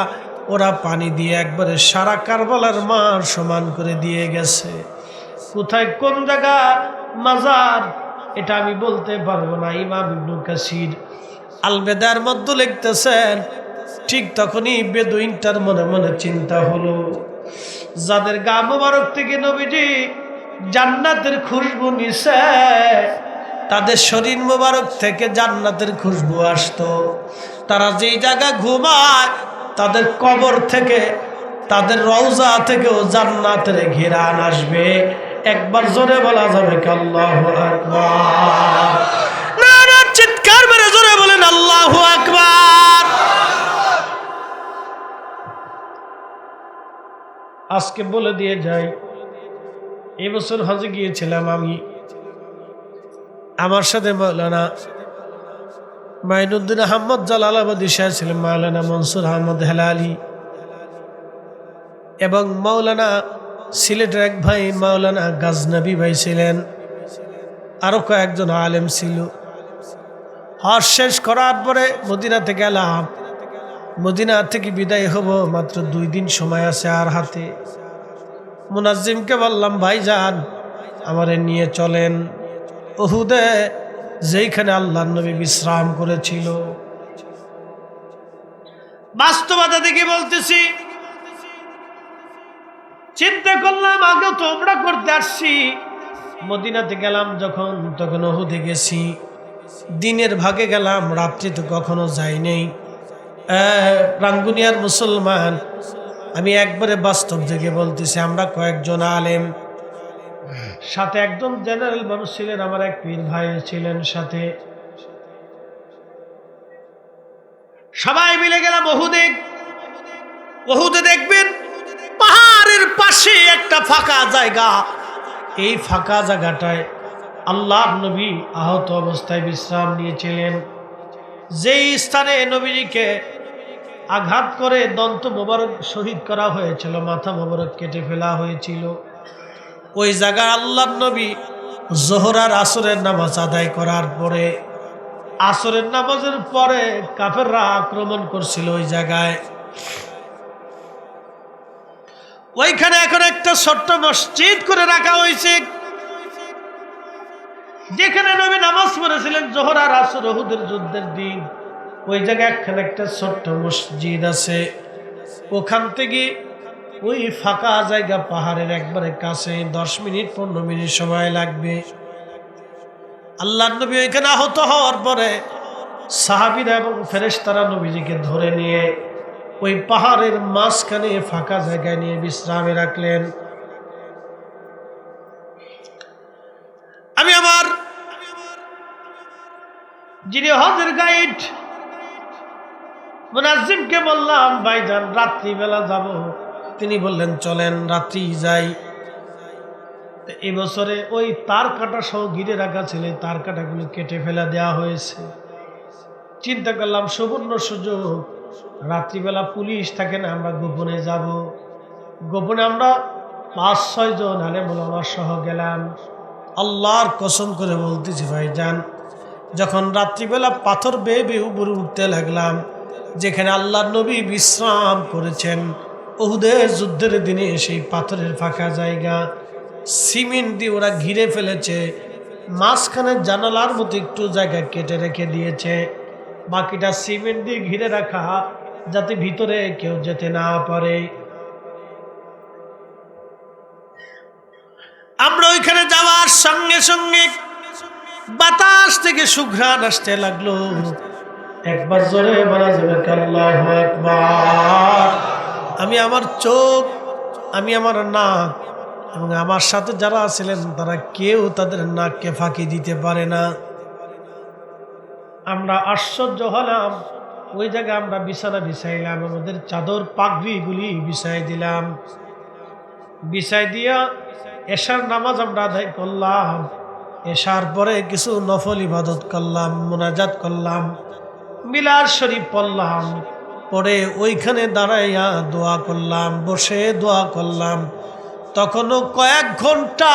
Speaker 1: ওরা পানি দিয়ে একবারে সারা কারবালার মাঠ সমান করে দিয়ে গেছে। কোথায় কোন জায়গা মাজার এটা আমি বলতে পারবো না। ইমাম ইবনে কাসির আল বেদার মধ্যে লিখতেছেন, ঠিক তখনই বেদুইনটার মনে মনে চিন্তা হলো, যাদের গা মোবারক থেকে নবীজি জান্নাতের খুশবু নিছে, তাদের শরীর মোবারক থেকে জান্নাতের খুশবু আসতো। তারা যেই জায়গা ঘুমায় তাদের কবর থেকে, তাদের রওজা থেকেও জান্নাতের ঘেরান আসবে। একবার জোরে বলা যাবে কি আল্লাহু আকবার? নারা চিৎকার মেরে জোরে বলেন আল্লাহু আকবার। আজকে বলে দিয়ে যাই, এই বছর হজে গিয়েছিলাম আমি, আমার সাথে মাওলানা মাইনুদ্দিন আহমদ জালালাবাদী সাহেব ছিলেন, মাওলানা মনসুর আহমদ হেলালি এবং মাওলানা সিলেটের এক ভাই মাওলানা গাজনবী ভাই ছিলেন, আরো কয়েকজন আলেম ছিল। হজ শেষ করার পরে মদিনাতে গেলাম। মদিনা থেকে বিদায় হব, মাত্র 2 দিন সময় আছে আর হাতে। মুনাজ্জিমকে বললাম, ভাইজান আমারে নিয়ে চলেন উহুদে, যেইখানে আল্লাহর নবী বিশ্রাম করেছিল। বাস্তবতা দেখে বলতেছি, চিন্তা করলাম আগে তো আমরা করতে আসছি, মদিনাতে গেলাম যখন তখন উহুদে গেছি, দিনের ভাগে গেলাম, রাত্রি তো কখনো যাই নেই। রাঙ্গুনিয়ার মুসলমান, আমি একবারে বাস্তব থেকে বলতেছি, আমরা কয়েকজন আলেম, সাথে একজন জেনারেল মানুষ ছিলেন, আমার এক পীর ভাই ছিলেন সাথে, সবাই মিলে গেলাম উহুদে। উহুদে দেখবেন পাহাড়ের পাশে একটা ফাঁকা জায়গা, এই ফাঁকা জায়গাটায় আল্লাহর নবী আহত অবস্থায় বিশ্রাম নিয়েছিলেন। যেই স্থানে নবীজিকে আঘাত করে দন্ত মোবারক শহীদ করা হয়েছিল, মাথা মোবারক কেটে ফেলা হয়েছিল, ওই জায়গায় আল্লাহর নবী যোহর আর আসরের নামাজ আদায় করার পরে, আসরের নামাজের পরে কাফেররা আক্রমণ করছিল ওই জায়গায়। ওইখানে এখন একটা ছোট্ট মসজিদ করে রাখা হয়েছে, যেখানে নবী নামাজ পড়েছিলেন যোহর আর আসর উহুদের যুদ্ধের দিন। ওই জায়গায় একখানে একটা ছোট্ট মসজিদ আছে। ওখান থেকে ওই ফাঁকা জায়গা পাহাড়ের একবারে কাছে 10 মিনিট 15 মিনিট সময় লাগবে। আল্লাহর নবী ওইখানে আহত হওয়ার পরে সাহাবীরা এবং ফেরেশতারা নবীজিকে ধরে নিয়ে ওই পাহাড়ের মাঝখানে ফাঁকা জায়গায় নিয়ে বিশ্রামে রাখলেন। আমি আমার যিনি হজের গাইড মুনাজ্জিমকে বললাম, ভাইজান রাত্রিবেলা যাব। তিনি বললেন, চলেন রাত্রি যাই। এই বছরে ওই তার কাটা সহ ঘিরে রাখা ছিল, তার কাটাগুলো কেটে ফেলা দেওয়া হয়েছে। চিন্তা করলাম সুবর্ণ সুযোগ, রাত্রিবেলা পুলিশ থাকে না, আমরা গোপনে যাব। গোপনে আমরা 5-6 জন আলেম ওলামা সহ গেলাম। আল্লাহর কসম করে বলতেছি ভাইজান, যখন রাত্রিবেলা পাথর বেয়ে বেয়ে উপরে উঠতে লাগলাম, যেখানে আল্লাহর নবী বিশ্রাম করেছেন উহুদের যুদ্ধের দিনে, সেই পাথরের ফাঁকা জায়গা সিমেন্ট দিয়ে ওরা ঘিরে ফেলেছে। মাঝখানে জানালার মতো একটু জায়গা কেটে রেখে দিয়েছে, বাকিটা সিমেন্ট দিয়ে ঘিরে রাখা, যাতে ভিতরে কেউ যেতে না পারে। আমরা ওইখানে যাওয়ার সঙ্গে সঙ্গে বাতাস থেকে সুঘ্রাণ আসতে লাগলো। একবার জোরে বলা যাবে আল্লাহু আকবার। আমি আমার চোখ, আমি আমার নাক, এবং আমার সাথে যারা ছিলেন তারা কেউ তাদের নাককে ফাঁকি দিতে পারে না। আমরা আশ্চর্য হলাম। ওই জায়গায় আমরা বিছানা বিছাইলাম, আমাদের চাদর পাগড়িগুলি বিছাই দিলাম। বিছাই দিয়া এশার নামাজ আমরা আদায় করলাম। এশার পরে কিছু নফল ইবাদত করলাম, মুনাজাত করলাম, মিলাদ শরীফ পড়লাম, পরে ওইখানে দাঁড়াইয়া দোয়া করলাম, বসে দোয়া করলাম। তখনও কয়েক ঘন্টা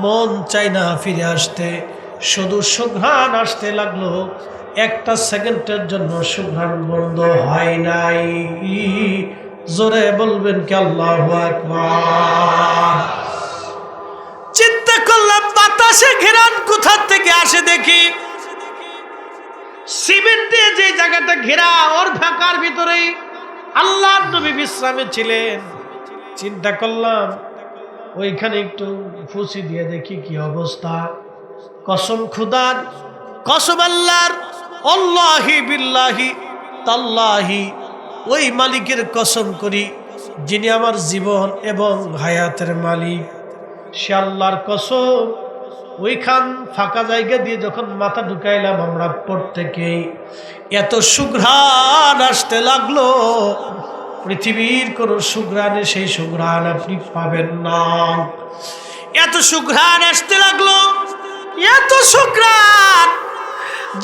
Speaker 1: মন চাই না ফিরে আসতে, শুধু সুঘ্রাণ আসতে লাগলো। একটা সেকেন্ডের জন্য সুঘ্রাণ বন্ধ হয় নাই। জোরে বলবেন কি আল্লাহু আকবার। চিন্তা করলাম বাতাসে ঘেরান কোথা থেকে আসে দেখি, সিমেন্ট দিয়ে যে জায়গাটা ঘেরা ওর ফাঁকার ভিতরেই আল্লাহর নবী বিশ্রামে ছিলেন। চিন্তা করলাম ওইখানে একটু ফুসি দিয়ে দেখি কি অবস্থা। কসম খুদার, কসম আল্লাহর, আল্লাহি বিল্লাহি তাল্লাহি, ওই মালিকের কসম করি যিনি আমার জীবন এবং হায়াতের মালিক, সে আল্লাহর কসম। ওইখান ফাঁকা জায়গা দিয়ে যখন মাথা ঢুকাইলাম আমরা প্রত্যেকেই, এত সুঘ্রাণ আসতে লাগলো, পৃথিবীর কোন সুঘ্রাণে সেই সুঘ্রাণ আপনি পাবেন না। এত সুঘ্রাণ আসতে লাগলো, এত সুঘ্রাণ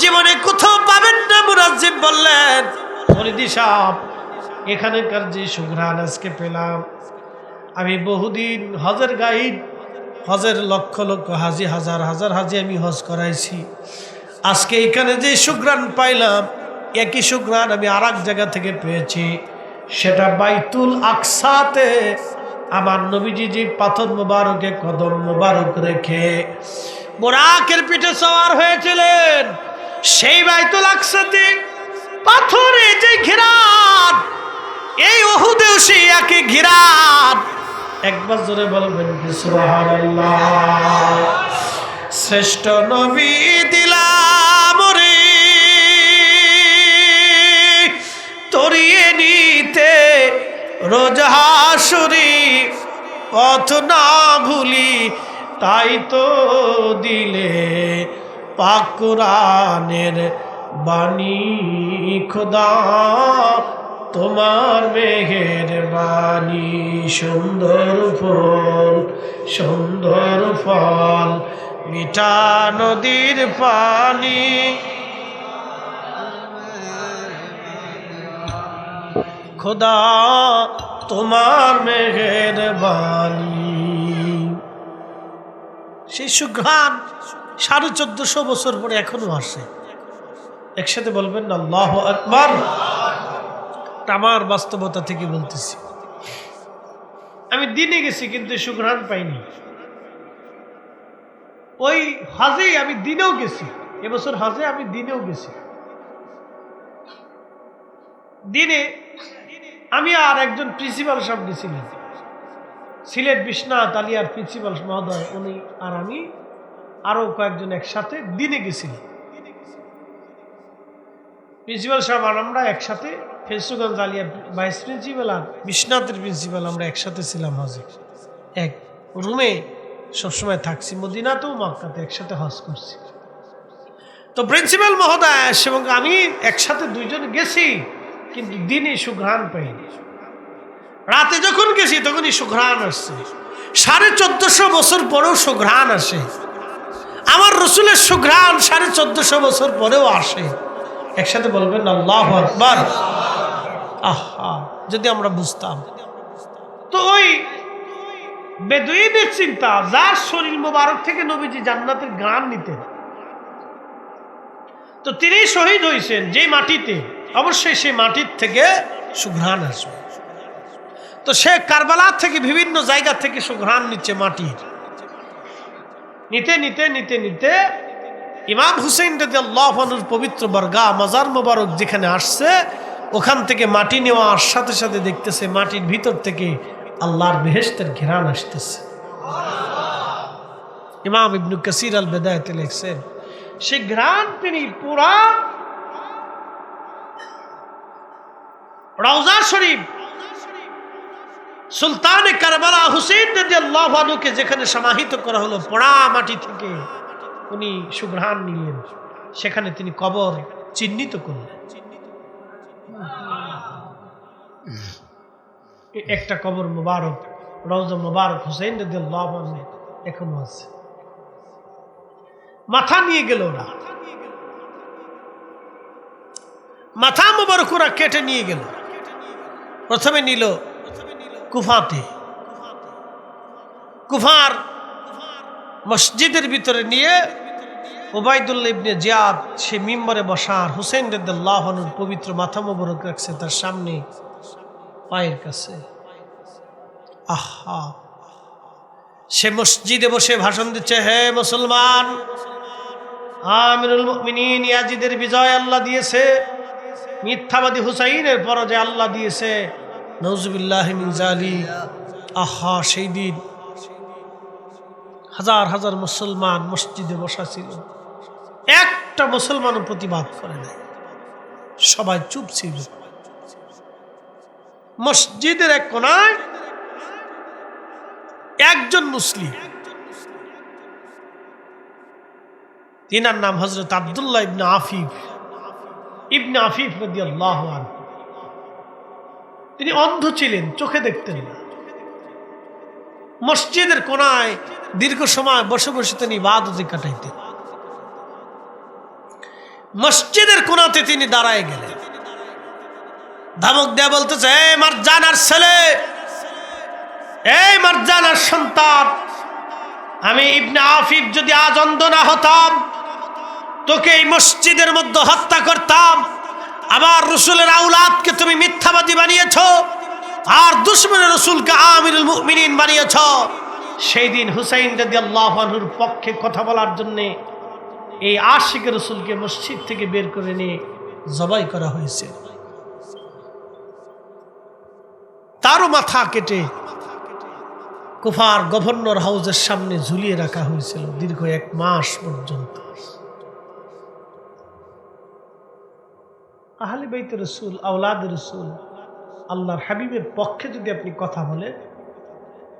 Speaker 1: জীবনে কোথাও পাবেন না। মুরাজ্জিম বললেন, ফরিদি সাহেব, এখানকার যে সুঘ্রাণ আজকে পেলাম, আমি বহুদিন হজের গাইড, হজের লক্ষ লক্ষ হাজি, হাজার হাজার হাজি আমি হজ করাইছি। আজকে এখানে যে সুঘ্রাণ পাইলাম, একই সুঘ্রাণ আমি আর এক জায়গা থেকে পেয়েছি। সেটা বাইতুল আকসাতে আমার নবীজি যে পাথর মোবারকে কদম মোবারক রেখে বোরাকের পিঠে সওয়ার হয়েছিলেন, সেই বাইতুল আকসাতে পাথরে যে ঘিরান, এই উহুদেও সেই একই ঘিরান। একবার জোরে বলবেন কি সুবহানাল্লাহ। শ্রেষ্ঠ নবী দিলাম রে তরিয়ে নিতে রোজ হাসুরি, পথ না ভুলি তাই তো দিলে পাক কুরআনের বাণী। খোদা তোমার মেহেরবানি, সুন্দর ফল সুন্দর ফল, মিঠা নদীর পানি, খোদা তোমার মেহেরবানি। সেই সুঘ্রাণ 1450 বছর পরে এখনো আসে। একসাথে বলবেন না আল্লাহু আকবার। আমার বাস্তবতা থেকে বলতেছি, আমি দিনে গেছি কিন্তু সুঘ্রাণ পাইনি। ওই হজে আমি দিনেও গেছি, এবছর হজে আমি দিনেও গেছি। দিনে আমি আর একজন প্রিন্সিপাল সাহেব গেছিলেন, সিলেট বিশ্বনাথ আলিয়ার প্রিন্সিপাল মহোদয়, উনি আর আমি আরো কয়েকজন একসাথে দিনে গেছিলাম। প্রিন্সিপাল সাহেব আর আমরা একসাথে, ফেসুগঞ্জ আলিয়ার ভাইস প্রিন্সিপাল আর বিশ্বনাথের প্রিন্সিপাল, আমরা একসাথে ছিলাম হজে। এক রুমে সবসময় থাকছি, মদিনাতেও মক্কাতে একসাথে হজ করছি। তো প্রিন্সিপাল মহোদয় এবং আমি একসাথে দুইজন গেছি, কিন্তু দিনে সুঘ্রাণ পাইনি। রাতে যখন গেছি তখনই সুঘ্রাণ আসছে। 1450 বছর পরেও সুঘ্রাণ আসে। আমার রসুলের সুঘ্রাণ 1450 বছর পরেও আসে। একসাথে বলবেন আল্লাহু আকবার। আহা, যদি আমরা বুঝতাম। তো ওই বেদুইনের চিন্তা, যার শরীর মোবারক থেকে নবীজি জান্নাতের ঘ্রাণ নিতেন, তো তিনি শহীদ হয়েছেন যে মাটিতে, অবশ্যই সেই মাটির থেকে সুঘ্রাণ আসবে। তো সে কারবালা থেকে বিভিন্ন জায়গা থেকে সুঘ্রাণ নিচ্ছে মাটির, নিতে নিতে নিতে নিতে ইমাম হুসেইন রাদিয়াল্লাহু আনহুর পবিত্র বরগা মাজার মোবারক যেখানে আসছে, ওখান থেকে মাটি নেওয়ার সাথে সাথে দেখতেছে মাটির ভিতর থেকে আল্লাহর বেহেশতের ঘেরান আসতেছে। ইমাম ইবনে কাসির আল বিদায়াতে লিখছেন, সেই ঘ্রাণ তিনি পুরা রওজা শরীফ সুলতান কারবালা হুসেইন রাদিয়াল্লাহু রাদিয়াল্লাহু আনহুকে যেখানে সমাহিত করা হলো, পোড়া মাটি থেকে উনি সুঘ্রাণ নিলেন, সেখানে তিনি কবর চিহ্নিত করলেন। একটা কবর মুবারক, রওজা মুবারক হুসাইন রাদিয়াল্লাহু আনহু এখনো আছে। মাথা নিয়ে গেল ওরা, মাথা মুবারক ওরা কেটে নিয়ে গেল। প্রথমে নিল কুফাতে, কুফার মসজিদের ভিতরে নিয়ে উবাইদুল্লাহ ইবনে জিয়াদ সে মিম্বরে বসার হুসাইন রাদিয়াল্লাহু আনহুর পবিত্র মাথা মুবারক রাখছে তার সামনে পায়ের কাছে। আহা, সে মসজিদে বসে ভাষণ দিচ্ছে, হে মুসলমান, আমিরুল মুমিনিন ইয়াজিদের বিজয় আল্লাহ দিয়েছে, মিথ্যাবাদী হুসাইনের পরাজয় আল্লাহ দিয়েছে, নাউজুবিল্লাহি মিন যালিক। আহা, সেই দিন হাজার হাজার মুসলমান মসজিদে বসা ছিল, একটা মুসলমানও প্রতিবাদ করে নাই, সবাই চুপ ছিল। মসজিদের এক কোনায় একজন মুসলিম, তিনার নাম হযরত আব্দুল্লাহ ইবনে আফিফ রাদিয়াল্লাহু আনহু। তিনি অন্ধ ছিলেন, চোখে দেখতেন না। মসজিদের কোনায় দীর্ঘ সময় বসে বসে তিনি ইবাদতে কাটাইতেন। মসজিদের কোনাতে তিনি দাঁড়ায় গেলেন, ধমক দেয়া বলতেছে, এই মারজানার ছেলে, এই মারজানার সন্তান, আমি ইবনে আফিফ যদি আজ অন্ধ না হতাম, তোকে এই মসজিদের মধ্যে হত্যা করতাম। আবার রসুলের আউলাদকে তুমি মিথ্যাবাদী বানিয়েছ, আর দুশমনের রসুলকে আমিরুল মুমিনিন বানিয়েছ। সেই দিন হুসাইন রাদিয়াল্লাহু আনহুর পক্ষে কথা বলার জন্য এই আশিক রসুলকে মসজিদ থেকে বের করে নিয়ে জবাই করা হয়েছে। তারও মাথা কেটে কুফার গভর্নর হাউসের সামনে ঝুলিয়ে রাখা হয়েছিল দীর্ঘ 1 মাস পর্যন্ত। আহলে বাইতে রসুল, আওলাদ রসুল, আল্লাহর হাবিবের পক্ষে যদি আপনি কথা বলেন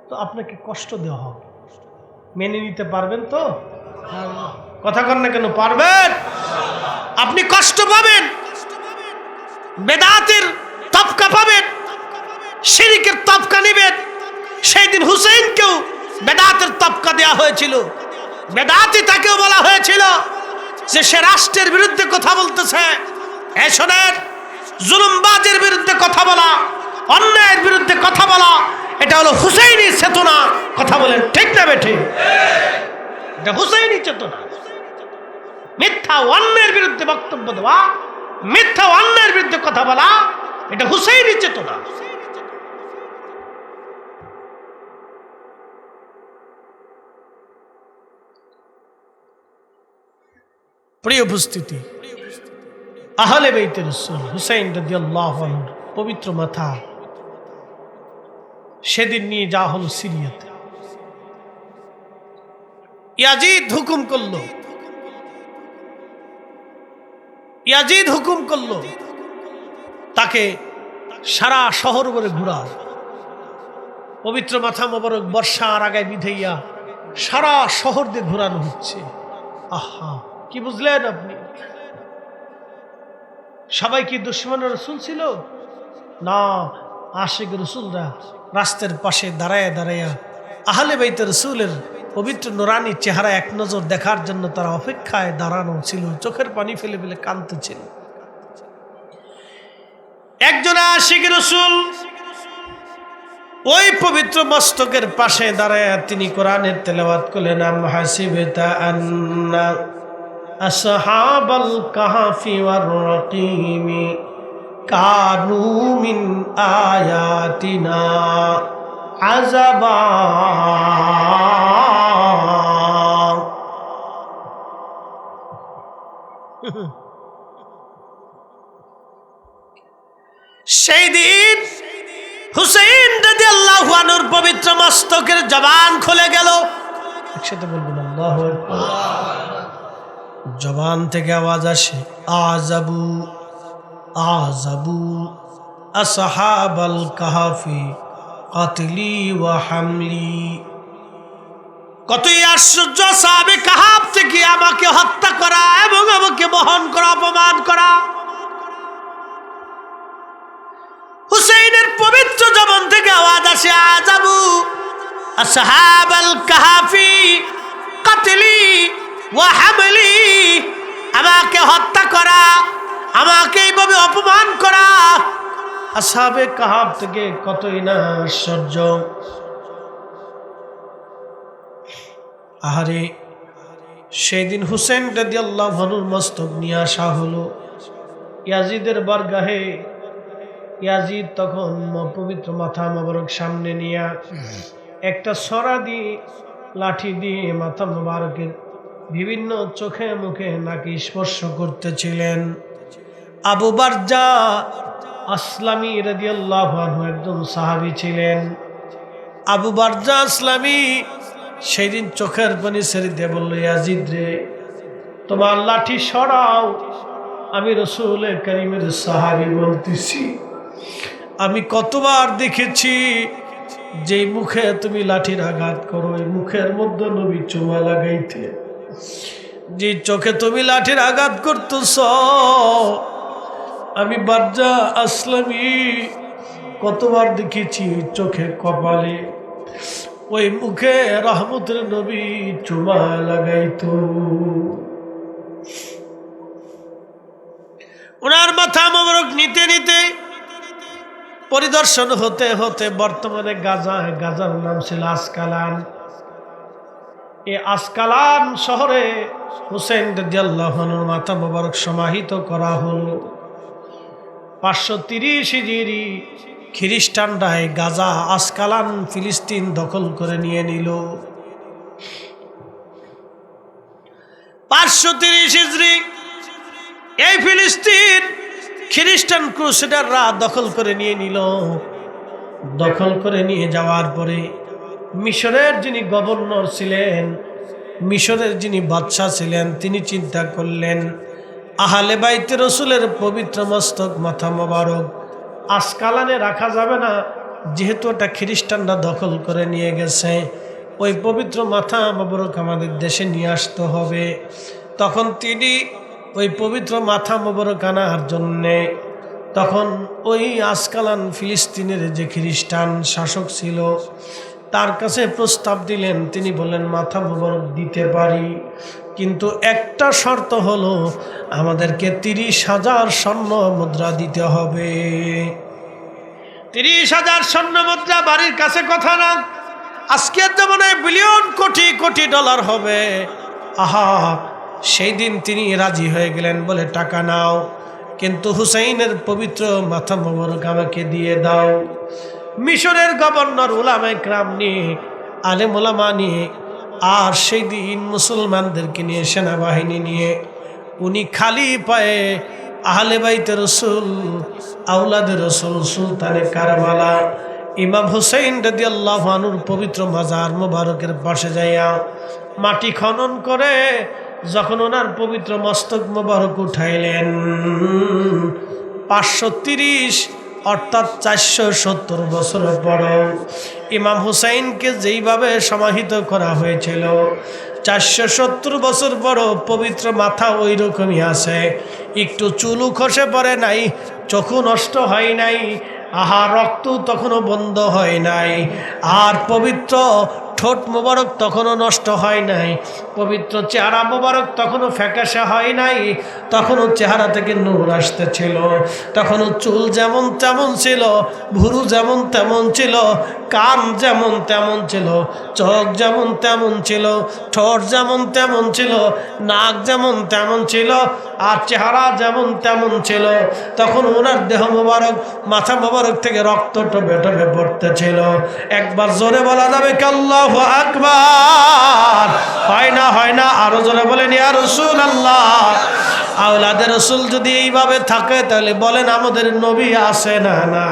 Speaker 1: তো আপনাকে কষ্ট দেওয়া হবে, মেনে নিতে পারবেন তো? কথা কন না কেন? পারবেন? আপনি কষ্ট পাবেন, বেদাতের তবকা পাবেন, শিরকের তবকা নেবেন। সেই দিন হুসাইনকেও বেদাতের তবকা দেওয়া হয়েছিল, বেদাতি তাকেও বলা হয়েছিল যে সে রাষ্ট্রের বিরুদ্ধে কথা বলতেছে। এই শোনেন, জুলুমবাজের বিরুদ্ধে কথা বলা, অন্যায়ের বিরুদ্ধে কথা বলা, এটা হলো হুসাইনি চেতনা। কথা বলেন ঠিক না বেঠিক? এটা হুসাইনি চেতনা। মিথ্যা অন্যায়ের বিরুদ্ধে বক্তব্য দেওয়া, মিথ্যা অন্যায়ের বিরুদ্ধে কথা বলা, এটা হুসাইনি চেতনা। প্রিয় উপস্থিতি, আহলে বাইতে রাসূল হুসাইন রাদিয়াল্লাহু আনহুর পবিত্র মাথা সেদিন নিয়ে যাওয়া হলো সিরিয়াতে। ইয়াজিদ হুকুম করলো তাকে সারা শহর করে ঘুরার। পবিত্র মাথা মোবারক বর্ষার আগায় বিধাইয়া সারা শহর দিয়ে ঘুরানো হচ্ছে। আহা, কি বুঝলেন আপনি? সবাই কি দুশমনের রসুল ছিল? না, আশিক রসুলরা রাস্তার পাশে দাঁড়ায়া দাঁড়ায়া আহলে বাইতে রসুলের পবিত্র নুরানি চেহারা এক নজর দেখার জন্য তারা অপেক্ষায় দাঁড়ানো ছিল, চোখের পানি ফেলে ফেলে কাঁদতেছিল। একজন আশিক রসুল ওই পবিত্র মস্তকের পাশে দাঁড়ায় তিনি কোরআনের তেলাওয়াত করলেন, আম হাসিবতা আন্না আসহাবাল কাহফি ওয়ার রাকিমি কানু মিন আয়াতিনা আযাবা। সেই দিন হুসাইন রাদিয়াল্লাহু আনহুর পবিত্র মস্তকের জবান খুলে গেল। একসাথে বলবেন আল্লাহু আকবার। জবান থেকে আওয়াজ আসে, আযাবু আযাবু আসহাবাল কাহফি কাতলি ওয়া হামলি কতই আশ্চর্য, সাহাবে কাহাব থেকে আমাকে হত্যা করা এবং আমাকে বহন করা, অপমান করা। হুসাইনের পবিত্র জবান থেকে আওয়াজ আসে, আজাবু আসহাবাল কাহাফি কাতলি ওয়া হামলি, আমাকে হত্যা করা, আমাকে এইভাবে অপমান করা। আসহাবে কাহাফ থেকে কতই না আশ্চর্য। আহারে, সেই দিন হুসেন রাদিয়াল্লাহু আনহুর মস্তক নিয়ে আসা হলো ইয়াজিদের বারগাহে। ইয়াজিদ তখন পবিত্র মাথা মোবারক সামনে নিয়ে একটা সরা দিয়ে, লাঠি দিয়ে মাথা মোবারকের বিভিন্ন চোখে মুখে নাকি স্পর্শ করতেছিলেন। আবু বারজা আসলামী রাদিয়াল্লাহু আনহু একজন সাহাবী ছিলেন। আবু বারজা আসলামী সেই দিন চোখের পানি ছেড়ে দিয়ে বলল, ইয়াজিদ রে, তোমার লাঠি সরাও। আমি রাসূল কারীমের সাহাবী বলতেছি, আমি কতবার দেখেছি যে মুখে তুমি লাঠির আঘাত করো, এই মুখের মধ্যে নবী চুমা লাগাইতে, যে চোখে তুমি লাঠির আঘাত করতেছ, আমি বারজা আসলামী কতবার দেখেছি চোখে কপালে ওই মুখে রহমতের নবী চুমা লাগাইতো। ওনার মাথা মোবারক নিতে নিতে পরিদর্শন হতে হতে বর্তমানে গাজার নাম ছিল আসকালান। এই আসকালান শহরে হুসেন রাদিয়াল্লাহু আনহুর মাথা মোবারক সমাহিত করা হলো। 530 হিজরি খ্রিস্টানরা গাজা, আসকালান, ফিলিস্তিন দখল করে নিয়ে নিল। 530 হিজরি এই ফিলিস্তিন খ্রিস্টান ক্রুসেডাররা দখল করে নিয়ে নিল। দখল করে নিয়ে যাওয়ার পরে মিশরের যিনি গভর্নর ছিলেন, মিশরের যিনি বাদশাহ ছিলেন, তিনি চিন্তা করলেন আহলে বাইতে রসুলের পবিত্র মস্তক মাথা মোবারক আসকালানে রাখা যাবে না, যেহেতু ওটা খ্রিস্টানরা দখল করে নিয়ে গেছে। ওই পবিত্র মাথা মোবারক আমাদের দেশে নিয়ে আসতে হবে। তখন তিনি ওই পবিত্র মাথা মোবারক আনার জন্যে তখন ওই আসকালান ফিলিস্তিনের যে খ্রিস্টান শাসক ছিল তার কাছে প্রস্তাব দিলেন। তিনি বললেন, মাথা মোবারক দিতে পারি, কিন্তু একটা শর্ত হলো আমাদেরকে 30,000 স্বর্ণ মুদ্রা দিতে হবে। 30,000 স্বর্ণ মুদ্রা বাড়ির কাছে কথা না, আজকের জমানায় বিলিয়ন কোটি কোটি ডলার হবে। আহা, সেই দিন তিনি রাজি হয়ে গেলেন, বলে টাকা নাও, কিন্তু হুসাইনের পবিত্র মাথা মোবারক আমাকে দিয়ে দাও। মিশরের গভর্নর উলামায়ে কেরাম নিয়ে, আলেম ওলামা নিয়ে, আর সেই দিন মুসলমানদেরকে নিয়ে, সেনাবাহিনী নিয়ে উনি খালি পায়ে আহলে বাইতে রসুল, আওলাদে রসুল, সুলতানে কারবালা ইমাম হুসাইন রাদিয়াল্লাহু আনহুর পবিত্র মাজার মোবারকের পাশে যাইয়া মাটি খনন করে যখন ওনার পবিত্র মস্তক মোবারক উঠাইলেন, 530 অর্থাৎ 470 বছর পর ইমাম হুসাইনকে যেইভাবে সমাহিত করা হয়েছিল, 470 বছর পর পবিত্র মাথা ওই রকমই আছে। একটু চুলও খসে পড়ে নাই, চোখও নষ্ট হয় নাই, আহা, রক্ত তখনও বন্ধ হয় নাই, আর পবিত্র ঠোঁট মোবারক তখনও নষ্ট হয় নাই, পবিত্র চেহারা মোবারক তখনও ফ্যাকাশে হয় নাই, তখনও চেহারা থেকে নূর আসতেছিল, তখনও চুল যেমন তেমন ছিল, ভুরু যেমন তেমন ছিল, কান যেমন তেমন ছিল, চোখ যেমন তেমন ছিল, ঠোঁট যেমন তেমন ছিল, নাক যেমন তেমন ছিল, আর চেহারা যেমন তেমন ছিল। তখন ওনার দেহ মোবারক, মাথা মোবারক থেকে রক্ত টবে টবে পড়তেছিল। একবার জোরে বলা যাবে কি আল্লাহু আকবার? হয় না, হয় না, আরো জোরে বলেন ইয়া রাসূলুল্লাহ। আওলাদের রসুল যদি এইভাবে থাকে তাহলে বলেন আমাদের নবী আছে না? না।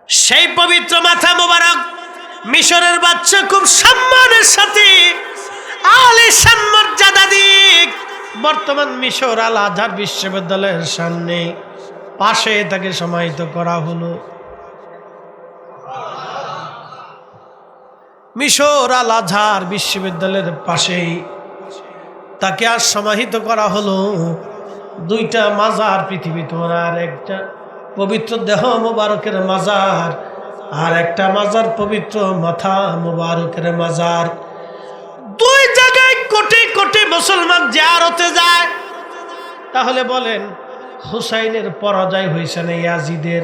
Speaker 1: সেই পবিত্র মাথা মোবারক মিশরের বাচ্চা খুব সম্মানের সাথে আলিশান মর্যাদা দিক বর্তমান মিশর আল আজহার বিশ্ববিদ্যালয়ের সামনে পাশে তাকে সমাহিত করা হলো। মিশর আল আজহার বিশ্ববিদ্যালয়ের পাশেই তাকে আর সমাহিত করা হলো। দুইটা মাজার পৃথিবীতে, আর একটা পবিত্র দেহ মোবারকের মাজার, আর একটা মাজার পবিত্র মাথা মোবারকের মাজার। দুই জায়গায় কোটি কোটি মুসলমান জিয়ারতে যায়। তাহলে বলেন হুসাইনের পরাজয় হয়েছে না ইয়াজিদের?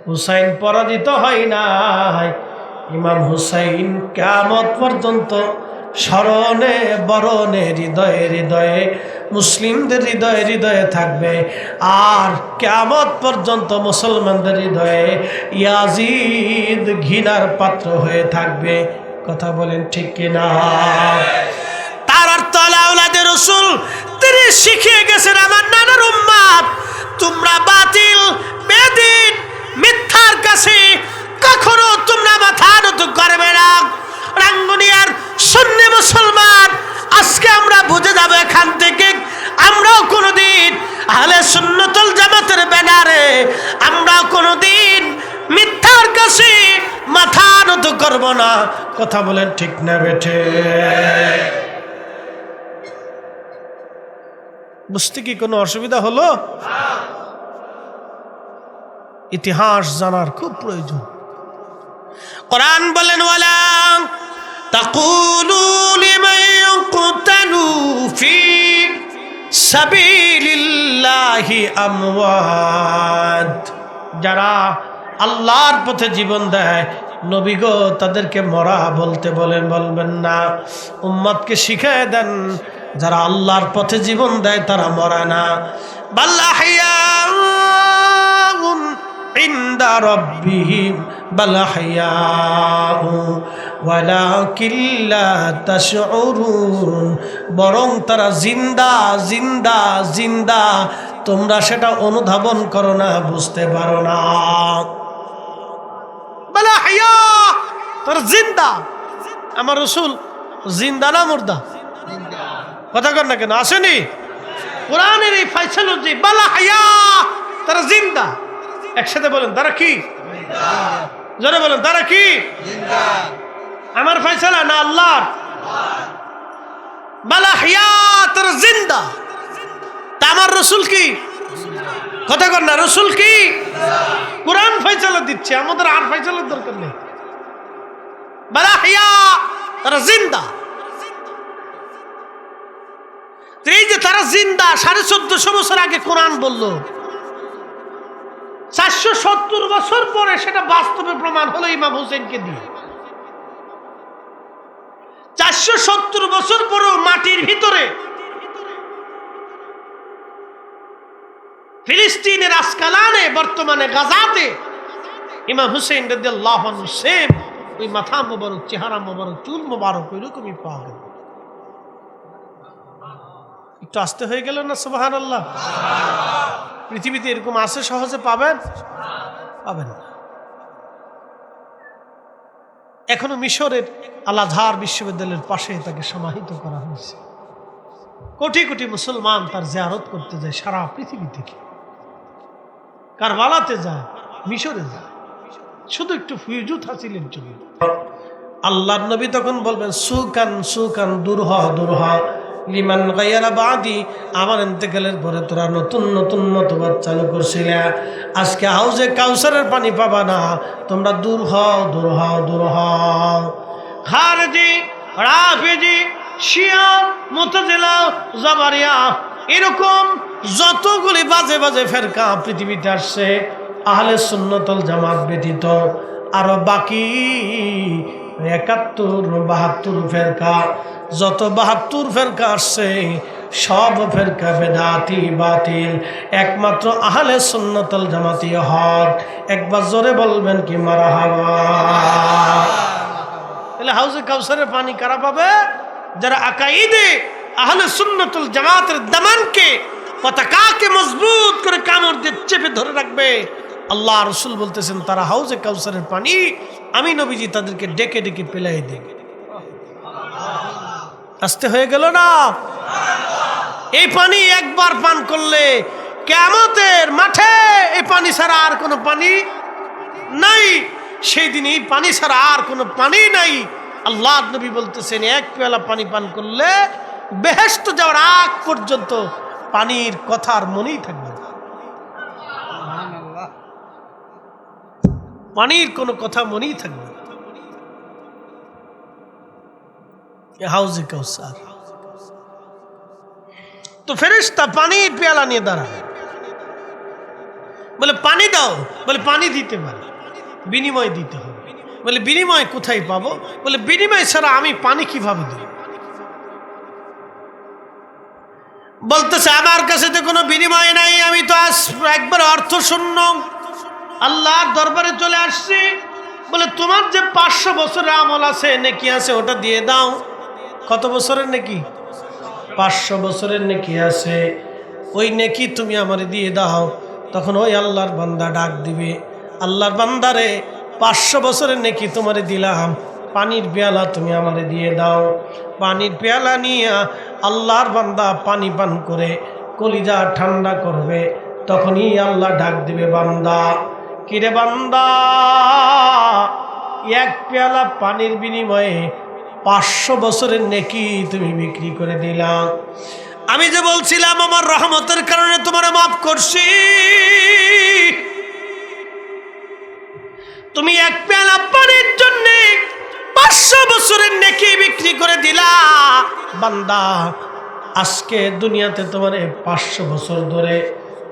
Speaker 1: হুসাইন পরাজিত হয় নাই। ইমাম হুসাইন কিয়ামত পর্যন্ত স্মরণে বরণে হৃদয়ে হৃদয়ে মুসলিমদের হৃদয়ে হৃদয়ে থাকবে। আর কিয়ামত পর্যন্ত মুসলমানদের হৃদয়ে ইয়াজিদ ঘৃণার পাত্র হয়ে থাকবে। কথা বলেন ঠিক কিনা? তার অর্থ আওলাদে রাসূল তিনি শিখিয়ে গেছেন, আমার নানার উম্মত, তোমরা বাতিল বেদিন মিথ্যার কাছে কখনো তোমরা মাথা নত করবে না। রাঙ্গুনিয়ার সুন্নি মুসলমান আজকে আমরা বুঝে যাব এখান থেকে আমরাও কোনোদিন আহলে সুন্নাতুল জামাতের ব্যানারে আমরাও কোনোদিন মিথ্যার কাছে মাথা নত করব না। কথা বলেন ঠিক না বেঠে? বুঝতে কি কোনো অসুবিধা হলো? ইতিহাস জানার খুব প্রয়োজন। কোরআন বলেন ওয়ালা তাকুলু লিমান ইয়াকতালু ফি সাবিলিল্লাহি আমওয়াত, যারা আল্লাহর পথে জীবন দেয় নবী গো তাদেরকে মরা বলতে বলবেন না। উম্মতকে শিখিয়ে দেন যারা আল্লাহর পথে জীবন দেয় তারা মরা না। বাল আহইয়াউন ইনদা রাব্বিহিম বাল আহইয়াউ ওয়ালাকিন লা তাশউরুন, বরং তারা জিন্দা জিন্দা জিন্দা, তোমরা সেটা অনুধাবন করো না, বুঝতে পারো না। বাল আহইয়া, তারা জিন্দা। আমার রাসূল জিন্দা না মুর্দা? কথা কর না কেন? আসেনি কোরআনের এই ফয়সালা যে বাল আহইয়া, তারা জিন্দা। একসাথে বলেন তারা কি? জোরে বলেন তারা কি? জিন্দা। আমার ফয়সালা না আল্লাহর? বাল আহইয়া, তারা জিন্দা। তা আমার রাসূল কি? কথা কর না, রাসূল কি? কোরআন ফয়সালা দিচ্ছে, আমাদের আর ফয়সালার দরকার নেই। বাল আহইয়া, তারা জিন্দা। এই যে তারা জিন্দা, 1450 বছর আগে কোরআন বলল, 470 বছর পরে সেটা বাস্তবে প্রমাণ হলো ইমাম হোসেনকে দিয়ে। 470 বছর পরেও মাটির ভিতরে ফিলিস্তিনের আসকালানে, বর্তমানে গাজাতে ইমাম হুসেন রাদিয়াল্লাহু আনহু সেম ওই মাথা মোবারক, চেহারা মোবারক, চুল মোবারক ওইরকমই পাওয়া গেল। একটু আস্তে হয়ে গেল না? সুবহানাল্লাহ। পৃথিবীতে এরকম আছে সহজে পাবেন? পাবেন না। এখনো মিশরের আল আজহার বিশ্ববিদ্যালয়ের পাশে তাকে সমাহিত করা হয়েছে। কোটি কোটি মুসলমান তার জিয়ারত করতে যায় সারা পৃথিবী থেকে। কারবালাতে যায়, মিশরে যায়, শুধু একটু ফুয়ুজুত হাসিলের জন্য। আল্লাহর নবী তখন বলবেন সুকান সুকান, দূর হ দূর হ, লিমান গায়রা বাদি, আমার ইন্তেকালের পরে তোরা নতুন নতুন মতবাদ চালু করছিলে, আজকে হাউজে কাউসারের পানি পাবা না, তোমরা দূর হও দূর হও দূর হও। খারজি, রাফিজি, শিয়া, মুতাজিলা, জাবারিয়া, এরকম যতগুলি বাজে বাজে ফেরকা পৃথিবীতে আসছে, আহলে সুন্নাতুল জামাত ব্যতীত আরো বাকি 71-72 ফেরকা, যত 72 ফেরকা আসছে সব ফেরকা বেদাতি বাতিল, একমাত্র আহলে সুন্নাতুল জামাতি হক। একবার জোরে বলবেন কি মারহাবা? তাহলে হাউজে কাউসারের পানি কারা পাবে? যারা আকাইদে আহলে সুন্নাতুল জামাতের দামানকে, পতাকাকে মজবুত করে কামড় দিয়ে চেপে ধরে রাখবে। আল্লাহ রাসূল বলতেছেন তারা হাউজে কাউসারের পানি আমি নবীজি তাদেরকে ডেকে ডেকে পেলাই দেব। আসতে হয়ে গেল না? এই পানি একবার পান করলে কিয়ামতের মাঠে এই পানি ছাড়া আর কোনো পানি নাই। সেই দিন এই পানি ছাড়া আর কোনো পানি নাই। আল্লাহর নবী বলতেছেন, এক পেয়ালা পানি পান করলে বেহেশত যাওয়ার আগ পর্যন্ত পানির কথার মনেই থাকবে না, পানির কোনো কথা মনেই থাকবে না। হাউজে কাউসার। তো ফেরেশতা পানির পেয়ালা নিয়ে দাঁড়ায়, বলে পানি দাও। বলে পানি দিতে পারে, বিনিময় দিতে হবে। বলে বিনিময় কোথায় পাবো? বলে বিনিময় ছাড়া আমি পানি কিভাবে দেব? বলতেছে আমার কাছে তো কোনো বিনিময় নাই, আমি তো আজ একবার অর্থ শূন্য আল্লাহর দরবারে চলে আসছি। বলে তোমার যে 500 বছরের আমল আছে, নেকি আছে, ওটা দিয়ে দাও। কত বছরের নেকি? 500 বছরের নেকি আছে, ওই নেকি তুমি আমারে দিয়ে দাও। তখন ওই আল্লাহর বান্দা ডাক দিবে, আল্লাহর বান্দারে 500 বছরের নেকি তোমারে দিলাম, পানির পেয়ালা তুমি আমারে দিয়ে দাও। পানির পেয়ালা নিয়ে আল্লাহর বান্দা পানি পান করে কলিজা ঠান্ডা করবে। তখনই আল্লাহ ডাক দিবে, বান্দা, কিরে বান্দা, এক পেয়ালা পানির বিনিময়ে 500 বছরের নেকি তুমি বিক্রি করে দিলাম। আমি যে বলছিলাম আমার রহমতের কারণে তোমার মাফ করছি, তুমি এক পেয়ালা পানির জন্য 500 বছরের নেকি বিক্রি করে দিলা। বান্দা, আজকে দুনিয়াতে তোমার 500 বছর ধরে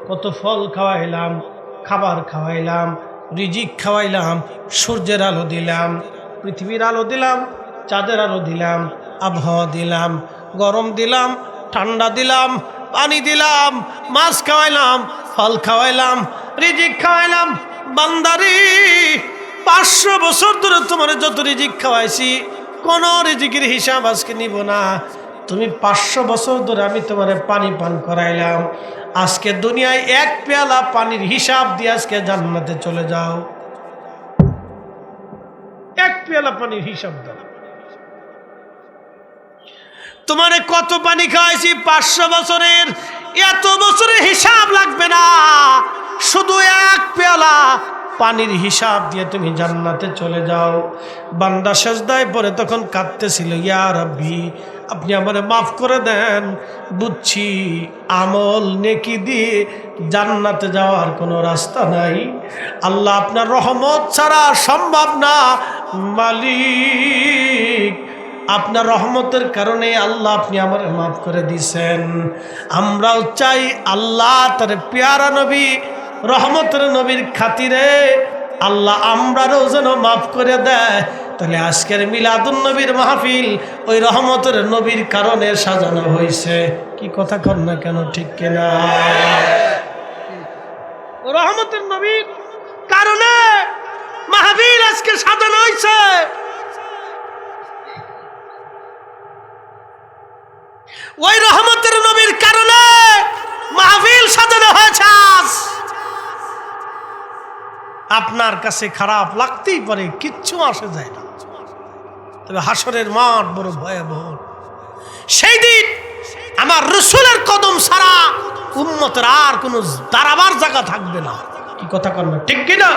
Speaker 1: কত ফল খাওয়াইলাম, খাবার খাওয়াইলাম, রিজিক খাওয়াইলাম, সূর্যের আলো দিলাম, পৃথিবীর আলো দিলাম, চাঁদের আলো দিলাম, আবহাওয়া দিলাম, গরম দিলাম, ঠান্ডা দিলাম, পানি দিলাম, মাছ খাওয়াইলাম, ফল খাওয়াইলাম, রিজিক খাওয়াইলাম। বান্দারি, 500 বছর ধরে তোমার যত রিজিক খাওয়াইছি, কোন রিজিকের হিসাব আজকে নিব না। তুমি 500 বছর ধরে আমি তোমার পানি পান করাইলাম, আজকে দুনিয়ায় এক পেয়ালা পানির হিসাব দিয়ে আজকে জান্নাতে চলে যাও। এক পেয়ালা পানির হিসাব দাও। তোমারে কত পানি খাওয়াইছি 500 বছরের, এত বছরের হিসাব লাগবে না, শুধু এক পেয়ালা পানির হিসাব দিয়ে তুমি জান্নাতে চলে যাও। বান্দা সেজদায় পড়ে তখন কাঁদতেছিল, ইয়া রাব্বি, আপনি আমারে মাফ করে দেন, বুঝছি আমল নেকি দিয়ে জান্নাতে যাওয়ার কোনো রাস্তা নাই। আল্লাহ, আপনার রহমত ছাড়া সম্ভব না। মালিক, আপনার রহমতের কারণে আল্লাহ আপনি আমার মাফ করে দিয়েছেন। আমরাও চাই আল্লাহ তার পেয়ারা নবী রহমতের নবীর খাতিরে আল্লাহ আমরাও যেন মাফ করে দেয়। তাহলে আজকের মিলাদুন নবীর মাহফিল ওই রহমতের নবীর কারণে সাজানো হয়েছে। কি কথা কর না কেন, ঠিক কিনা? রহমতের নবীর কারণে মাহফিল আজকে সাজানো হয়েছে। ওই রহমতের নবীর কারণে মাহফিল সাজানো হয়েছে। আপনার কাছে খারাপ লাগতেই পারে, কিচ্ছু আসে যায় না, তবে হাসরের মাঠ বড় ভয়াবহ। সেই দিন আমার রসুলের কদম ছাড়া উম্মতের আর কোনো দাঁড়াবার জায়গা থাকবে না। কি কথা কর না, ঠিক কিনা?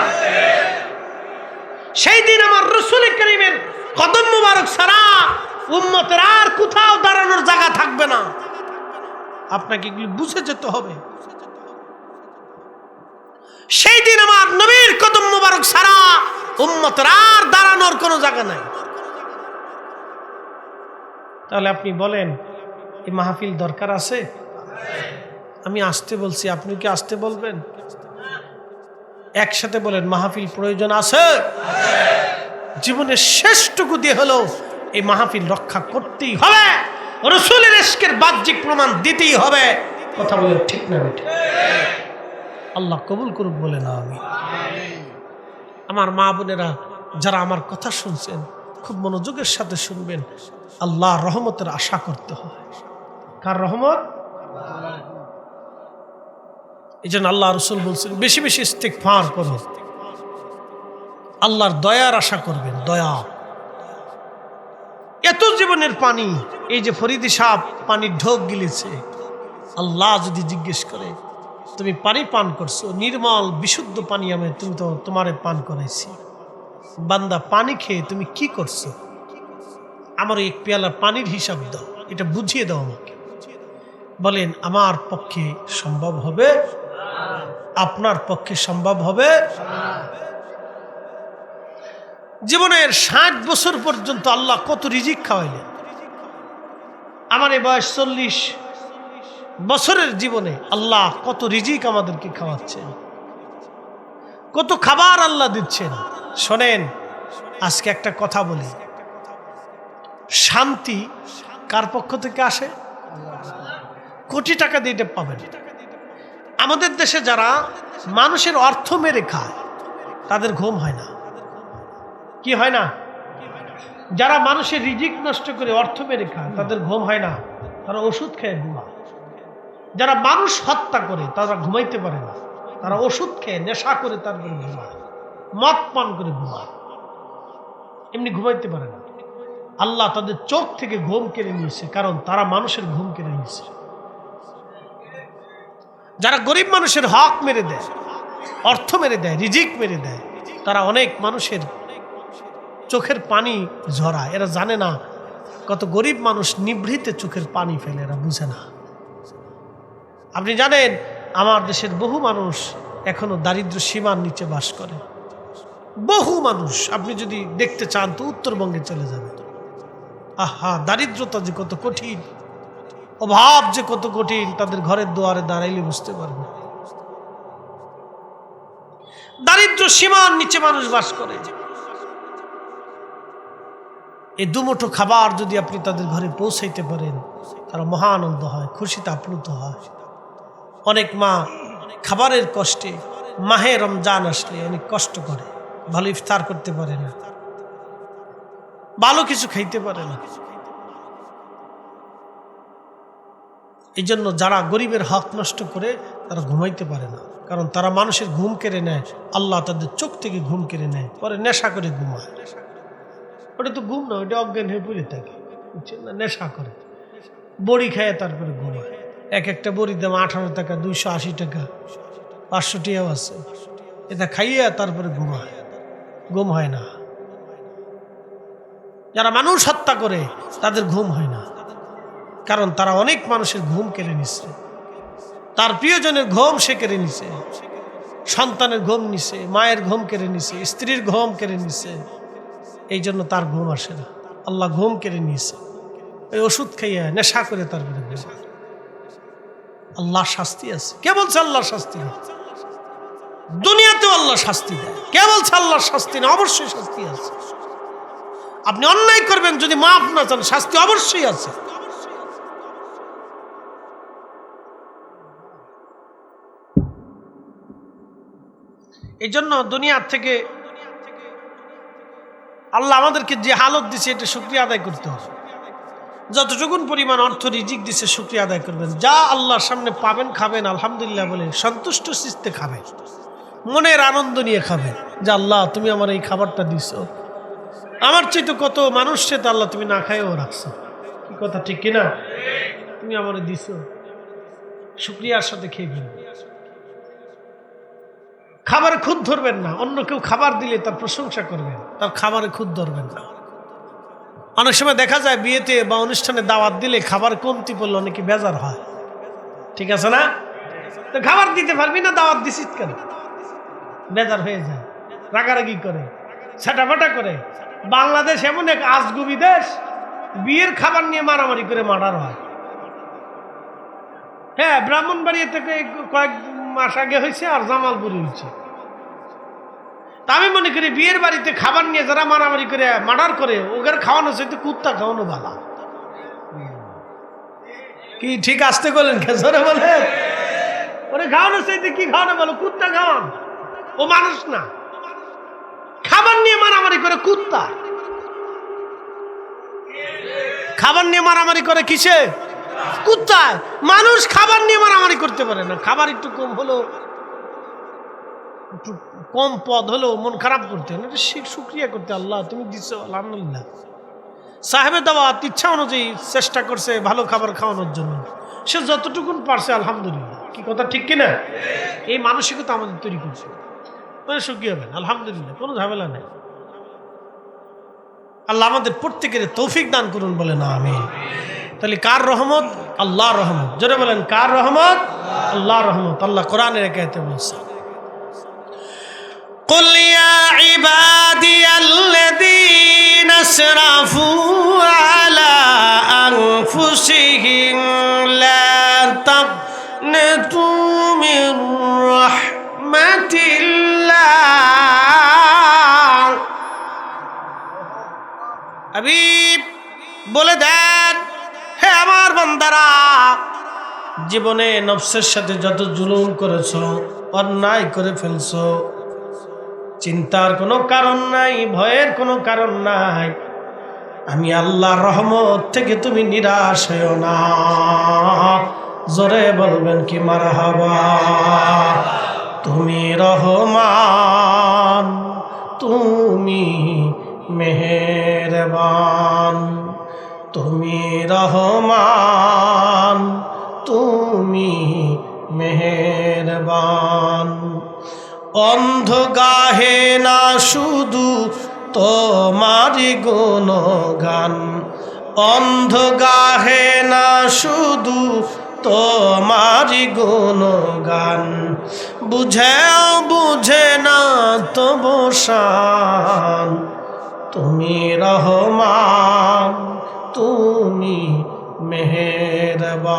Speaker 1: সেই দিন আমার রসুল করিমের কদম মুবারক ছাড়া উম্মতের আর কোথাও দাঁড়ানোর জায়গা থাকবে না। আপনাকে এগুলি বুঝে যেতে হবে। সেই দিন আমার নবীর কদম মুবারক ছাড়া উম্মতের আর দাঁড়ানোর কোনো জায়গা নাই। তাহলে আপনি বলেন, এই মাহফিল দরকার আছে? আমি আসতে বলছি, আপনি কি আসতে বলবেন? একসাথে বলেন, মাহফিল প্রয়োজন আছে। জীবনের শেষটুকু দিয়ে হলো এই মাহফিল রক্ষা করতেই হবে, রসুলের ইশকের বাহ্যিক প্রমাণ দিতেই হবে। কথা বলে ঠিক না বেঠিক? আল্লাহ কবুল করুক বলে না আমি। আমার মা বোনেরা যারা আমার কথা শুনছেন, খুব মনোযোগের সাথে শুনবেন। আল্লাহ রহমতের আশা করতে হবে। কার রহমত? এই জন্য আল্লাহ রসুল বলছেন, বেশি বেশি ইস্তিগফার করুন, আল্লাহর দয়ার আশা করবেন। দয়া, এত জীবনের পানি, এই যে ফরিদি সাহেব পানির ঢোক গিলেছে, আল্লাহ যদি জিজ্ঞেস করে তুমি পানি পান করছো, নির্মল বিশুদ্ধ পানি আমি তুমি তো তোমারে পান করাইছি। বান্দা পানি খেয়ে তুমি কি করছো? আমার এক পেয়ালা পানির হিসাব দাও, এটা বুঝিয়ে দাও আমাকে। বলেন আমার পক্ষে সম্ভব হবে? আপনার পক্ষে সম্ভব হবে? জীবনের 60 বছর পর্যন্ত আল্লাহ কত রিজিক খাওয়াইলেন। আমার এই বয়স 40 বছরের জীবনে আল্লাহ কত রিজিক আমাদেরকে খাওয়াচ্ছেন, কত খাবার আল্লাহ দিচ্ছেন। শোনেন, আজকে একটা কথা বলি, শান্তি কার পক্ষ থেকে আসে? কোটি টাকা দিয়ে এটা পাবেন। আমাদের দেশে যারা মানুষের অর্থ মেরে খায় তাদের ঘুম হয় না। কি হয় না? যারা মানুষের রিজিক নষ্ট করে অর্থ মেরে খায় তাদের ঘুম হয় না, তারা ওষুধ খেয়ে ঘুমায়। যারা মানুষ হত্যা করে তারা ঘুমাইতে পারে না, তারা ওষুধ খেয়ে নেশা করে তারপরে ঘুমায়, মদ পান করে ঘুমায়, এমনি ঘুমাইতে পারে না। আল্লাহ তাদের চোখ থেকে ঘুম কেড়ে নিয়েছে, কারণ তারা মানুষের ঘুম কেড়ে নিয়েছে। যারা গরিব মানুষের হক মেরে দেয়, অর্থ মেরে দেয়, রিজিক মেরে দেয়, তারা অনেক মানুষের চোখের পানি ঝরায়। এরা জানে না কত গরিব মানুষ নিভৃতে চোখের পানি ফেলে, এরা বুঝে না। আপনি জানেন আমার দেশের বহু মানুষ এখনো দারিদ্র সীমার নিচে বাস করে। বহু মানুষ, আপনি যদি দেখতে চান তো উত্তরবঙ্গে চলে যাবেন। আহা, দারিদ্রতা যে কত কঠিন, অভাব যে কত কঠিন, তাদের ঘরের দুয়ারে দাঁড়াইলে বুঝতে পারবে। দারিদ্র সীমার নিচে মানুষ বাস করে। এই দুমুঠো খাবার যদি আপনি তাদের ঘরে পৌঁছাইতে পারেন, তারা মহা আনন্দ হয়, খুশিতে আপ্লুত হয়। অনেক মা খাবারের কষ্টে মাহে রমজান আসলে অনেক কষ্ট করে, ভালো ইফতার করতে পারে না, ভালো কিছু খাইতে পারে না। এই জন্য যারা গরিবের হক নষ্ট করে তারা ঘুমাইতে পারে না, কারণ তারা মানুষের ঘুম কেড়ে নেয়। আল্লাহ তাদের চোখ থেকে ঘুম কেড়ে নেয়, পরে নেশা করে ঘুমায়। ওটা তো ঘুম না, ওটা অজ্ঞান হয়ে পড়ে থাকে, বুঝছেন না? নেশা করে বড়ি খায় তারপরে ঘুমায়। এক একটা বড়ির দাম 18 টাকা, 280 টাকা, 500 টাকাও আছে। এটা খাইয়ে তারপরে ঘুমায়, ঘুম হয় না। যারা মানুষ হত্যা করে তাদের ঘুম হয় না, কারণ তারা অনেক মানুষের ঘুম কেড়ে নিচ্ছে। তার প্রিয়জনের ঘুম সে কেড়ে নিছে, সন্তানের ঘুম নিছে, মায়ের ঘুম কেড়ে নিছে, স্ত্রীর ঘুম কেড়ে নিছে। এই জন্য তার ঘুম আসে না। আল্লাহ ঘুম কেড়ে নিয়েছে, ওই ওষুধ খাইয়া নেশা করে তারপরে ঘুমায়। আল্লাহ শাস্তি আছে। কে বলছে আল্লাহ শাস্তি নেই? দুনিয়াতেও আল্লাহ শাস্তি দেয়। কে বলছে আল্লাহ শাস্তি না? অবশ্যই শাস্তি আছে। আপনি অন্যায় করবেন, যদি মাফ না চান, শাস্তি অবশ্যই আছে। এই জন্য দুনিয়ার থেকে আল্লাহ আমাদেরকে যে হালত দিছে এটা শুকরিয়া আদায় করতে হবে। যতটুকুন পরিমাণ অর্থ রিজিক দিছে শুকরিয়া আদায় করবেন। যা আল্লাহর সামনে পাবেন খাবেন, আলহামদুলিল্লাহ বলে সন্তুষ্ট চিত্তে খাবেন, মনের আনন্দ নিয়ে খাবেন, যে আল্লাহ তুমি আমার এই খাবারটা দিছো, আমার চাইতে কত মানুষকে তো আল্লাহ তুমি না খাইও রাখছো। কি কথা ঠিক কিনা? তুমি আমার দিছো, শুকরিয়ার সাথে খেয়ে ফেলবেন। খাবারে খুদ ধরবেন না। অন্য কেউ খাবার দিলে তার প্রশংসা করবেন, তার খাবারে খুদ ধরবেন না। অনেক সময় দেখা যায় বিয়েতে বা অনুষ্ঠানে দাওয়াত দিলে খাবার কমতি পড়লে অনেকে বেজার হয়, ঠিক আছে না? তো খাবার দিতে পারবি না, দাওয়াত দিছিস কেন? বেজার হয়ে যায়, রাগারাগি করে, ছাটাফাটা করে। বাংলাদেশ এমন এক আজগুবি দেশ, বিয়ের খাবার নিয়ে মারামারি করে মার্ডার হয়। হ্যাঁ, ব্রাহ্মণবাড়িয়া থেকে কয়েক মাস আগে হয়েছে, আর জামালপুরে হয়েছে। তা আমি মনে করি বিয়ের বাড়িতে খাবার নিয়ে যারা মারামারি করে মার্ডার করে, ওদের খাওয়ানো চাইতে কুত্তা খাওয়ানো ভালো। কি ঠিক আসতে করলেন? খেসরে বলে ওরে খাওয়ানো চাইতে কি খাওয়ানো ভালো? কুত্তা খাওয়ান। ও মানুষ না, খাবার নিয়ে মারামারি করে কুত্তা। খাবার নিয়ে মারামারি করে কিসে? কুত্তায়। মানুষ খাবার নিয়ে মারামারি করতে পারে না। খাবার একটু কম হলো, একটু কম পদ হলো মন খারাপ করতে, শুকরিয়া করতে, আল্লাহ তুমি দিছো, আলহামদুলিল্লাহ। সাহেবে দাওয়াত ইচ্ছা অনুযায়ী চেষ্টা করছে ভালো খাবার খাওয়ানোর জন্য, সে যতটুকুন পারছে আলহামদুলিল্লাহ। কি কথা ঠিক কিনা? এই মানসিকতা আমাদের তৈরি করছে, মানে সুখী হবেন আলহামদুলিল্লাহ, কোনো ঝামেলা নেই। আল্লাহ আমাদের প্রত্যেকের তৌফিক দান করুন, বলে না আমিন। তাহলে কার রহমত? আল্লাহর রহমত। জোরে বলেন কার রহমত? আল্লাহর রহমত। আল্লাহ কোরআনের আয়াতে বলছে, قل يا عبادي الذين اسرفوا على أنفسهم لا تقنطوا من رحمة الله। হাবিব বলে দেন, হে আমার বান্দারা, জীবনে নফসের সাথে যত জুলুম করেছো, অন্যায় করে ফেলছো, চিন্তার কোনো কারণ নাই, ভয়ের কোনো কারণ নাই। আমি আল্লাহর রহমত থেকে তুমি নিরাশ হও না। জোরে বলবেন কি মারহাবা। তুমি রহমান, তুমি মেহেরবান, তুমি রহমান, তুমি মেহেরবান। অন্ধ গাহে না শুধু তোমারি গুণগান, অন্ধ গাহে না শুধু তোমারি গুণগান। বুঝেও বুঝে না তবু শান, তুমি রহমান, তুমি মেহেরবান।